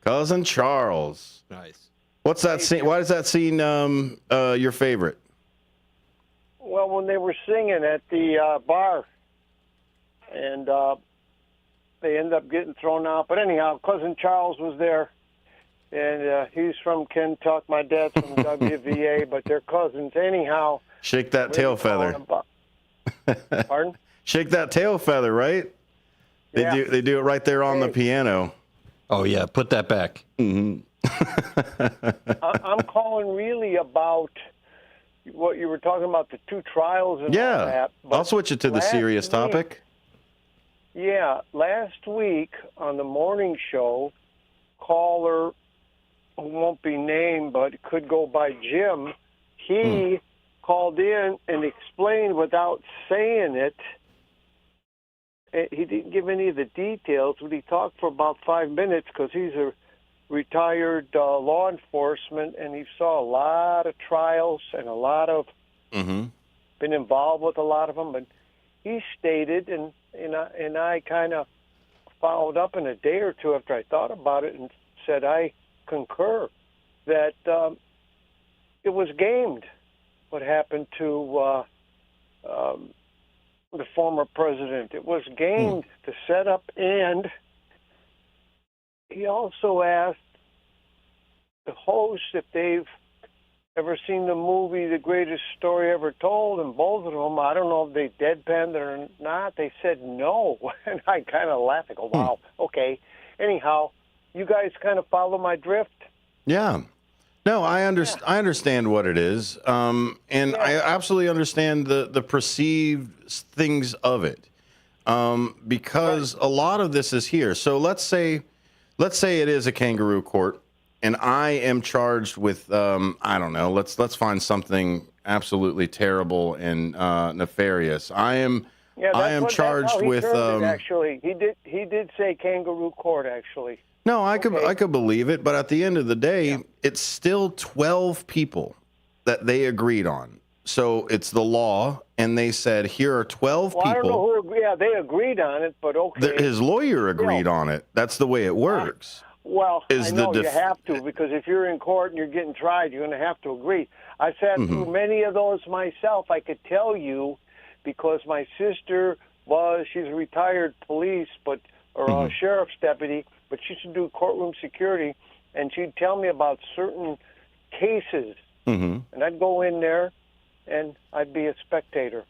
Cousin Charles.
Nice.
What's that scene? Why is that scene your favorite?
Well, when they were singing at the bar, and they ended up getting thrown out. But anyhow, Cousin Charles was there, and he's from Kentucky. My dad's from WVA, but they're cousins. Anyhow.
Shake that tail feather.
Pardon?
Shake that tail feather, right?
Yeah.
They do it right there on the piano.
Oh yeah, put that back.
Mm-hmm.
I'm calling really about what you were talking about, the two trials and all that. But
I'll switch it to the serious topic.
Yeah, last week on the morning show, caller who won't be named but could go by Jim, he called in and explained without saying it. He didn't give any of the details, but he talked for about 5 minutes because he's a retired law enforcement, and he saw a lot of trials and a lot of been involved with a lot of them. And he stated, and I kind of followed up in a day or two after I thought about it and said I concur that it was gamed what happened to the former president. It was gamed to set up, and he also asked the host if they've ever seen the movie The Greatest Story Ever Told, and both of them, I don't know if they deadpanned it or not, they said no. And I kind of laughed. I go, wow, okay. Anyhow, you guys kind of follow my drift?
Yeah. No, I understand what it is, and I absolutely understand the perceived things of it, because a lot of this is here. So let's say it is a kangaroo court, and I am charged with I don't know. Let's find something absolutely terrible and nefarious. I am charged with.
Actually, he did say kangaroo court. Actually.
No, I could believe it, but at the end of the day, it's still 12 people that they agreed on. So it's the law, and they said, here are 12 people.
I don't know who agreed. Yeah, they agreed on it, but okay.
His lawyer agreed on it. That's the way it works.
Well, I know you have to, because if you're in court and you're getting tried, you're going to have to agree. I sat through many of those myself. I could tell you, because my sister she's a retired police, or a sheriff's deputy, but she used to do courtroom security, and she'd tell me about certain cases, and I'd go in there, and I'd be a spectator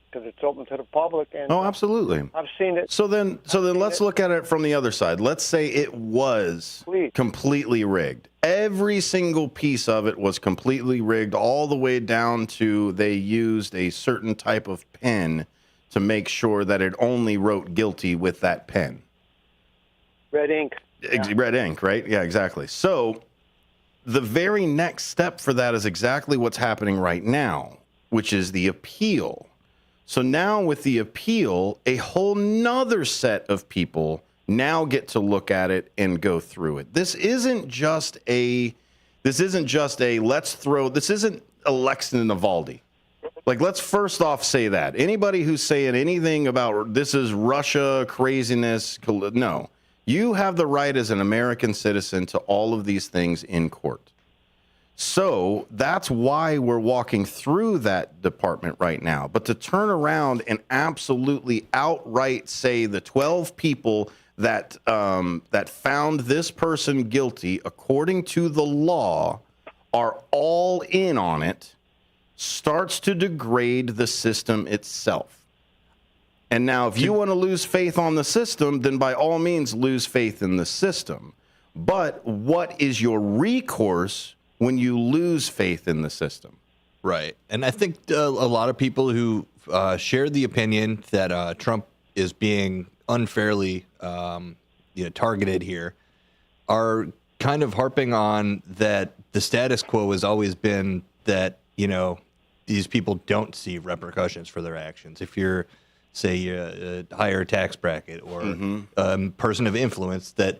because it's open to the public. And
oh, absolutely.
I've seen it.
So then let's look at it from the other side. Let's say it was completely rigged. Every single piece of it was completely rigged, all the way down to they used a certain type of pen to make sure that it only wrote guilty with that pen.
Red ink.
Red ink, right? Yeah, exactly. So the very next step for that is exactly what's happening right now, which is the appeal. So now with the appeal, a whole nother set of people now get to look at it and go through it. This isn't just a let's throw, this isn't election Navalny. Like, let's first off say that. Anybody who's saying anything about this is Russia craziness, no. You have the right as an American citizen to all of these things in court. So that's why we're walking through that department right now. But to turn around and absolutely outright say the 12 people that found this person guilty according to the law are all in on it starts to degrade the system itself. And now, if you want to lose faith on the system, then by all means lose faith in the system. But what is your recourse when you lose faith in the system?
Right. And I think a lot of people who share the opinion that Trump is being unfairly targeted here are kind of harping on that the status quo has always been that, these people don't see repercussions for their actions. If you're, say, a higher tax bracket or person of influence, that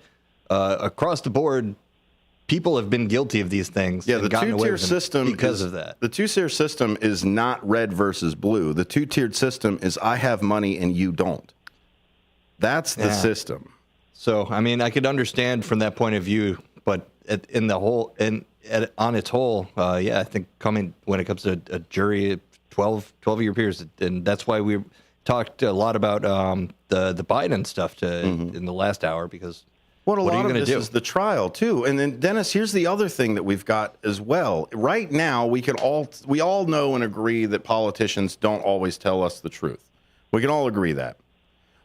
across the board, people have been guilty of these things.
Yeah,
and
the
gotten away
two-tier
with them
system
because of that.
The two-tier system is not red versus blue. The two-tiered system is I have money and you don't. That's the system.
So, I mean, I could understand from that point of view But on its whole, I think when it comes to a jury, 12-year periods, and that's why we talked a lot about the Biden stuff in the last hour, because
What a
what are
lot
you
of
going to
this
do?
is the trial too. And then Dennis, here's the other thing that we've got as well. Right now, we all know and agree that politicians don't always tell us the truth. We can all agree that.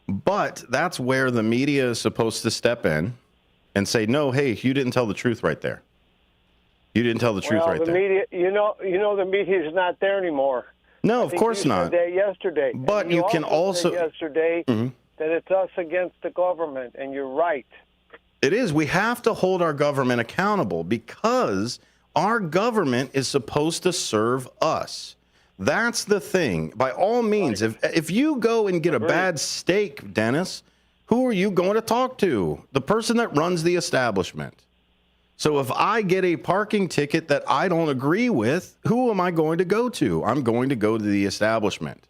But that's where the media is supposed to step in and say, no, hey, you didn't tell the truth right there. You didn't tell the truth right
the
there.
media, the media is not there anymore.
No,
I
of
think
course
you
not.
said that yesterday.
But
And
you can also-
said yesterday
Mhm.
that it's us against the government, and you're right.
It is. We have to hold our government accountable because our government is supposed to serve us. That's the thing. By all means, if you go and get a bad steak, Dennis, who are you going to talk to? The person that runs the establishment. So if I get a parking ticket that I don't agree with, who am I going to go to? I'm going to go to the establishment.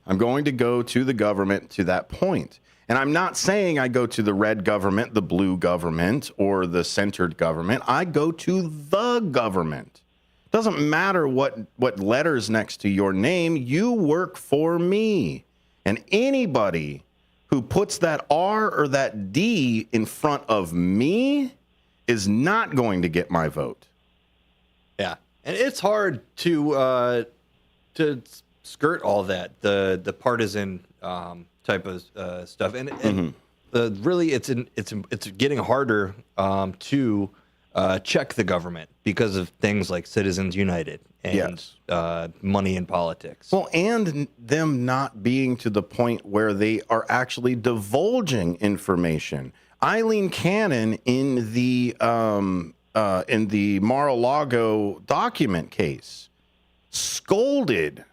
I'm going to go to the government to that point. And I'm not saying I go to the red government, the blue government, or the centered government. I go to the government. Doesn't matter what letters next to your name. You work for me. And anybody who puts that R or that D in front of me is not going to get my vote.
Yeah, and it's hard to skirt all that, the partisan type of stuff, and really it's getting harder to check the government because of things like Citizens United and money in politics.
Well, and them not being to the point where they are actually divulging information. Eileen Cannon in the Mar-a-Lago document case scolded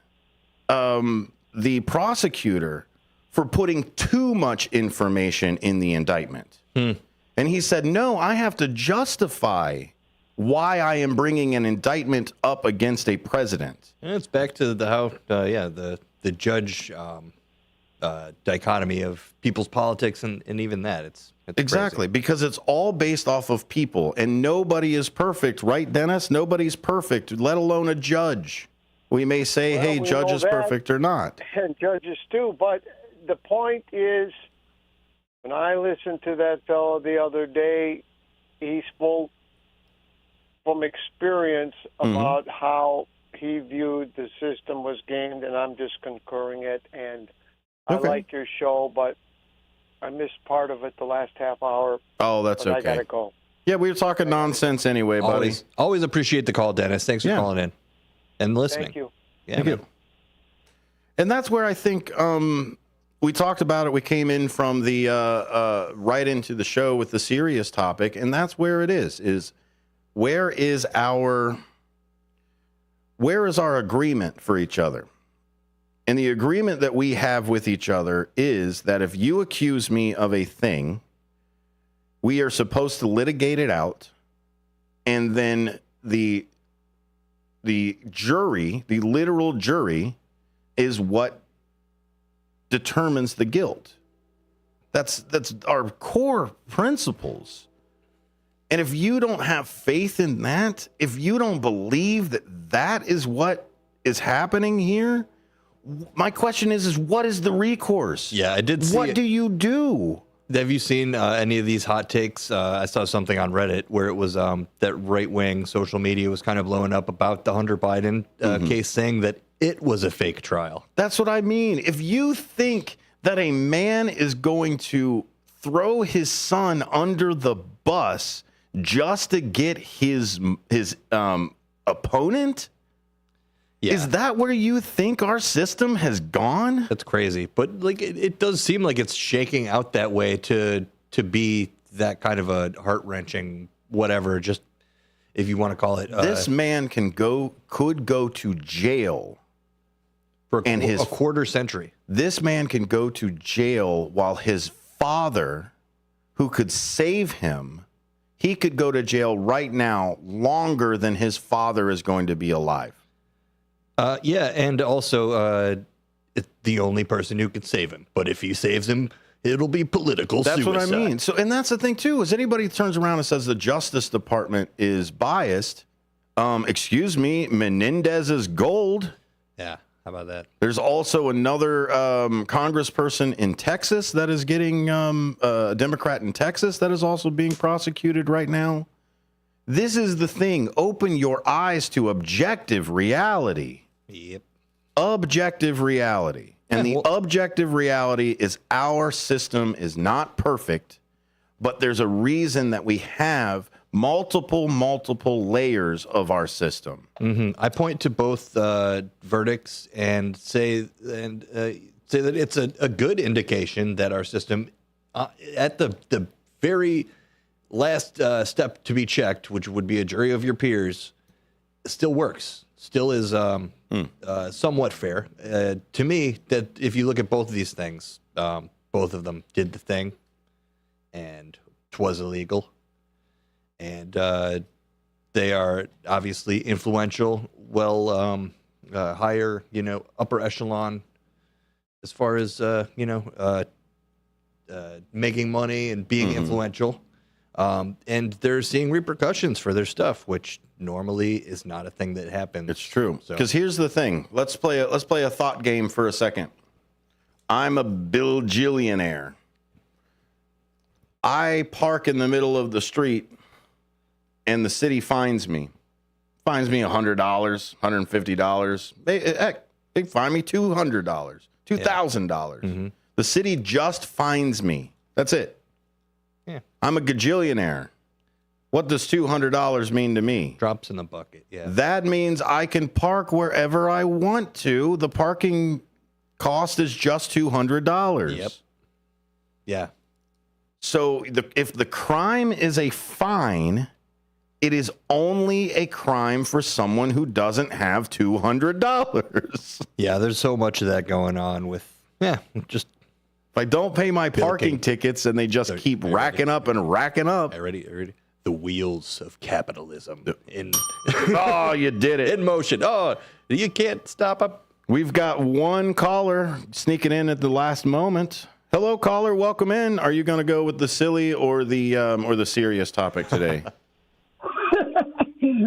the prosecutor for putting too much information in the indictment. And he said, no, I have to justify why I am bringing an indictment up against a president.
And it's back to the judge dichotomy of people's politics and even that. It's
exactly, because it's all based off of people, and nobody is perfect, right, Dennis? Nobody's perfect, let alone a judge. We may say, hey,
we
judge
know
is
that,
perfect or not.
And judges too. But the point is, when I listened to that fellow the other day, he spoke from experience about how he viewed the system was gamed, and I'm just concurring it. And I like your show, but I missed part of it the last half hour.
Oh, that's
but
okay.
I gotta go.
Yeah, we were talking nonsense anyway, buddy.
Always appreciate the call, Dennis. Thanks for calling in and listening.
Thank you.
Yeah,
Thank you. And that's where I think we talked about it. We came in from the right into the show with the serious topic, and that's where it is where is our agreement for each other? And the agreement that we have with each other is that if you accuse me of a thing, we are supposed to litigate it out, and then the jury, the literal jury, is what determines the guilt. That's our core principles. And if you don't have faith in that, if you don't believe that that is what is happening here, my question is what is the recourse?
Yeah, I did see
What
it.
do you do?
Have you seen any of these hot takes? I saw something on Reddit where it was that right-wing social media was kind of blowing up about the Hunter Biden case, saying that it was a fake trial.
That's what I mean. If you think that a man is going to throw his son under the bus just to get his opponent, is that where you think our system has gone?
That's crazy. But like it does seem like it's shaking out that way to be that kind of a heart-wrenching whatever, just if you want to call it.
This man could go to jail
for
a
quarter century.
This man can go to jail while his father, who could save him, he could go to jail right now longer than his father is going to be alive.
Yeah, and also it's the only person who could save him. But if he saves him, It'll be political
That's
suicide.
what I mean. So, and that's the thing too, is anybody turns around and says the Justice Department is biased, excuse me, Menendez is gold.
Yeah, how about that?
There's also another congressperson in Texas that is getting a Democrat in Texas that is also being prosecuted right now. This is the thing. Open your eyes to objective reality.
Yep.
Objective reality. And the objective reality is our system is not perfect, but there's a reason that we have multiple layers of our system.
I point to both verdicts and say that it's a good indication that our system, at the very last step to be checked, which would be a jury of your peers, still works. Still is somewhat fair. To me, that if you look at both of these things, both of them did the thing, and 'twas illegal. And they are obviously influential, higher, upper echelon as far as, making money and being influential. And they're seeing repercussions for their stuff, which normally is not a thing that happens.
It's true. Because here's the thing. Let's play a thought game for a second. I'm a billionaire. I park in the middle of the street, and the city fines me. Fines me $100, $150. They fine me $200, $2,000. The city just fines me. That's it.
Yeah.
I'm a gajillionaire. What does $200 mean to me?
Drops in the bucket, yeah.
That means I can park wherever I want to. The parking cost is just $200.
Yep. Yeah.
So if the crime is a fine, it is only a crime for someone who doesn't have $200.
Yeah, there's so much of that going on with, just...
If I don't pay my parking tickets and they just keep racking up and racking up.
Already. The wheels of capitalism in
oh, you did it.
In motion. Oh, you can't stop up.
We've got one caller sneaking in at the last moment. Hello, caller. Welcome in. Are you going to go with the silly or the serious topic today?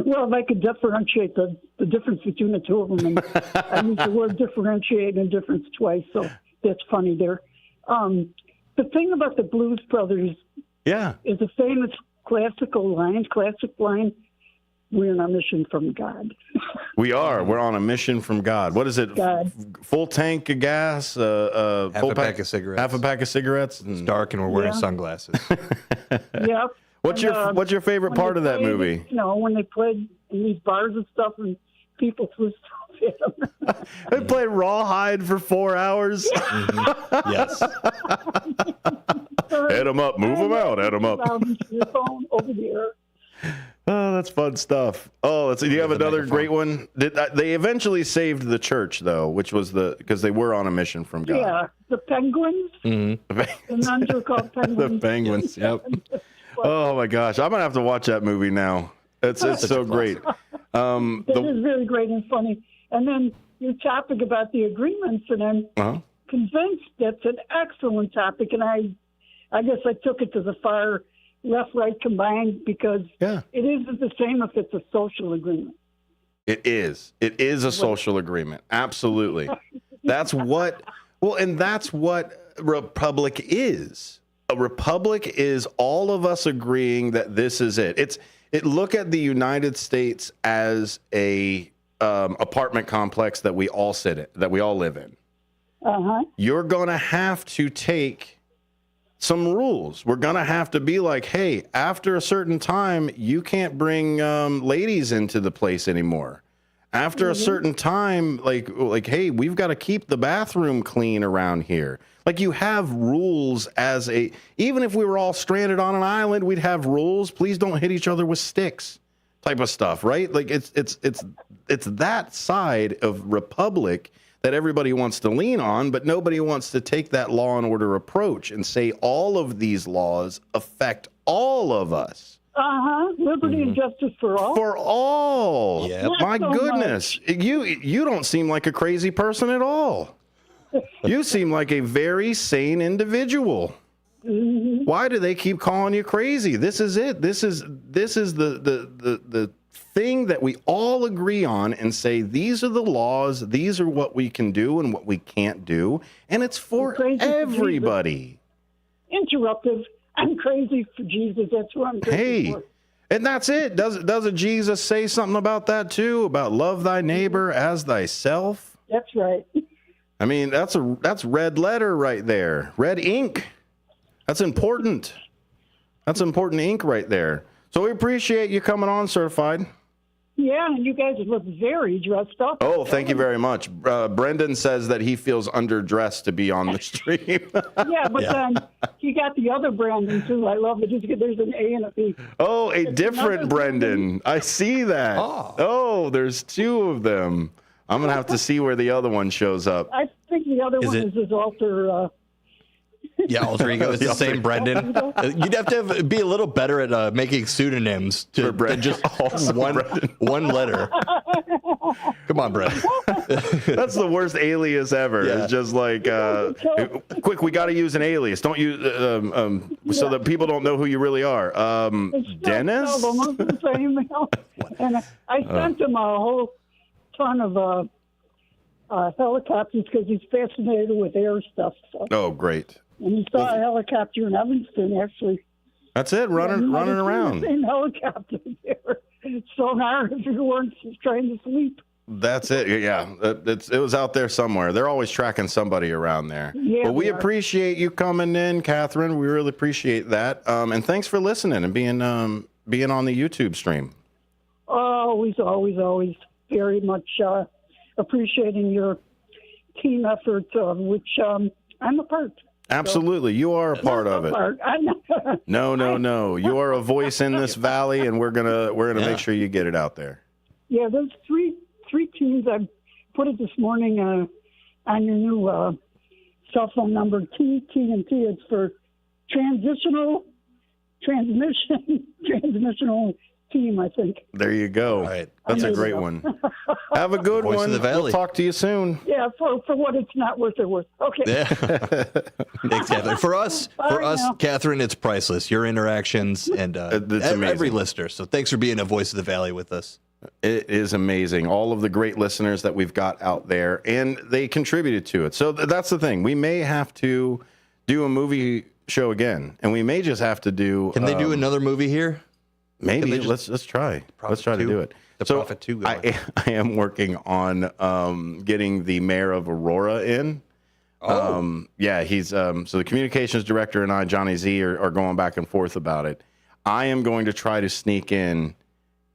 Well, if I could differentiate the difference between the two of them, and I used the word differentiate and difference twice, so that's funny there. The thing about the Blues Brothers is a famous classic line, we're on a mission from God.
We are. We're on a mission from God. What is it?
God.
Full tank of gas?
Half a pack of cigarettes.
Half a pack of cigarettes?
It's dark and we're wearing sunglasses.
Yep.
What's your favorite part of that movie?
When they played in these bars and stuff and people threw stuff at them.
They played Rawhide for 4 hours.
Yes.
Head them up. Move them out. Head them up.
Your phone over the air.
Oh, that's fun stuff. Oh, do you have another great one? They eventually saved the church, though, which was because they were on a mission from God.
Yeah, the penguins.
Mm-hmm.
The nuns are called penguins.
The penguins, yep. Oh, my gosh. I'm going to have to watch that movie now. It's so great.
It is really great and funny. And then your topic about the agreements, and I'm convinced that's an excellent topic. And I guess I took it to the far left, right combined because it isn't the same if it's a social agreement.
It is. It is a social agreement. Absolutely. That's what republic is. A republic is all of us agreeing that this is it. Look at the United States as a apartment complex that we all live in. You're going to have to take some rules. We're going to have to be like, hey, after a certain time, you can't bring ladies into the place anymore. After a certain time, like, hey, we've got to keep the bathroom clean around here. Like, you have rules even if we were all stranded on an island, we'd have rules. Please don't hit each other with sticks type of stuff, right? Like, it's that side of republic that everybody wants to lean on, but nobody wants to take that law and order approach and say all of these laws affect all of us.
Liberty and justice for all.
For all.
Yep.
My goodness. You don't seem like a crazy person at all. You seem like a very sane individual. Why do they keep calling you crazy? This is it. This is the thing that we all agree on and say these are the laws, these are what we can do and what we can't do, and it's for everybody.
Interruptive. I'm crazy for Jesus. That's what I'm crazy for.
And that's it. Doesn't Jesus say something about that too? About love thy neighbor as thyself?
That's right.
I mean, that's red letter right there. Red ink. That's important. That's important ink right there. So we appreciate you coming on, Certified.
Yeah, and you guys look very dressed up.
Oh, thank you very much. Brendan says that he feels underdressed to be on the stream.
Yeah, but he got the other Brandon too. I love it. There's an A and a B.
Oh, a different Brendan. I see that. Oh, there's two of them. I'm going to have to see where the other one shows up.
I think the other one is his alter.
Yeah, alter ego is the same Brendan. You'd have to be a little better at making pseudonyms to just one letter. Come on, Brendan.
That's the worst alias ever. Yeah. It's just like, quick, we got to use an alias. Don't use so that people don't know who you really are. Dennis?
And I sent him a whole ton of helicopters because he's fascinated with air stuff. So.
Oh, great.
And he saw a helicopter in Evanston, actually.
That's it, running around.
Seen helicopters there. Sonar if you weren't trying to sleep.
That's it. Yeah, it was out there somewhere. They're always tracking somebody around there.
Yeah,
but we appreciate you coming in, Catherine. We really appreciate that. And thanks for listening and being on the YouTube stream.
Always very much appreciating your team effort, which I'm a part.
Absolutely. You are a part of it. No. You are a voice in this valley, and we're gonna make sure you get it out there.
Yeah, there's three teams. I put it this morning on your new cell phone number, TNT. It's for transmissional team, I think.
There you go. All right. That's a great one. Have a good
Voice
one.
of the Valley.
We'll talk to you soon.
Yeah, for what it's not worth, it worth. Okay.
Yeah. Thanks, Catherine. For us, Catherine, it's priceless. Your interactions and every listener. So thanks for being a Voice of the Valley with us.
It is amazing. All of the great listeners that we've got out there, and they contributed to it. So that's the thing. We may have to do a movie show again, and we may just have to do.
Can they do another movie here?
Maybe. Let's try. Let's try to do it.
The Prophet 2 going.
I am working on getting the mayor of Aurora in. Yeah, he's so the communications director and I, Johnny Z, are going back and forth about it. I am going to try to sneak in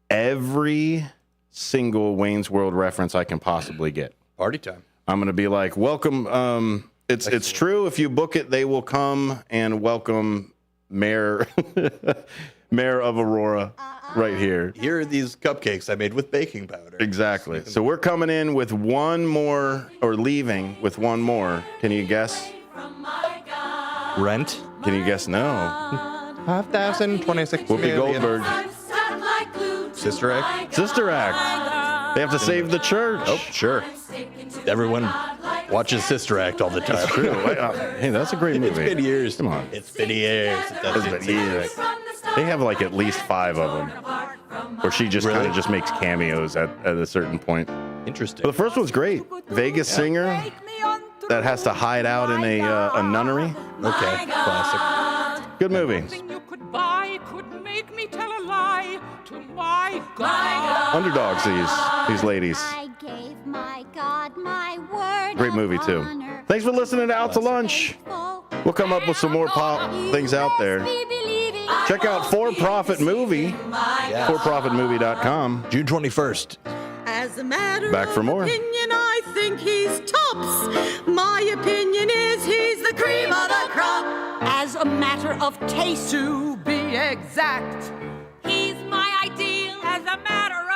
every single Wayne's World reference I can possibly get.
Party time.
I'm going to be like, welcome. It's true. If you book it, they will come and welcome Mayor Mayor of Aurora right here.
Here are these cupcakes I made with baking powder.
Exactly. So we're coming in with one more, or leaving with one more. Can you guess?
Rent?
Can you guess? No.
5,026
Whoopi Goldberg.
Sister Act?
Sister Act. They have to save the church.
Oh, sure. Everyone watches Sister Act all the time.
That's true. Hey, that's a great movie.
It's been years.
Come on.
It's been years.
It's been years. They have like at least 5 of them. Where she just kind of just makes cameos at a certain point.
Interesting.
But the first one's great. Vegas singer that has to hide out in a nunnery.
Okay, classic.
Good movie.
Could make me tell a lie to my God.
Underdogs, these ladies.
I gave my God my word.
Great movie too. Thanks for listening to Out to Lunch. We'll come up with some more pop things out there. Check out For Profit Movie, forprofitmovie.com.
June 21st.
As a matter
Back for
of
more.
opinion, I think he's tops. My opinion is he's the cream of the crop. As a matter of taste,
To be exact, he's my ideal. As a matter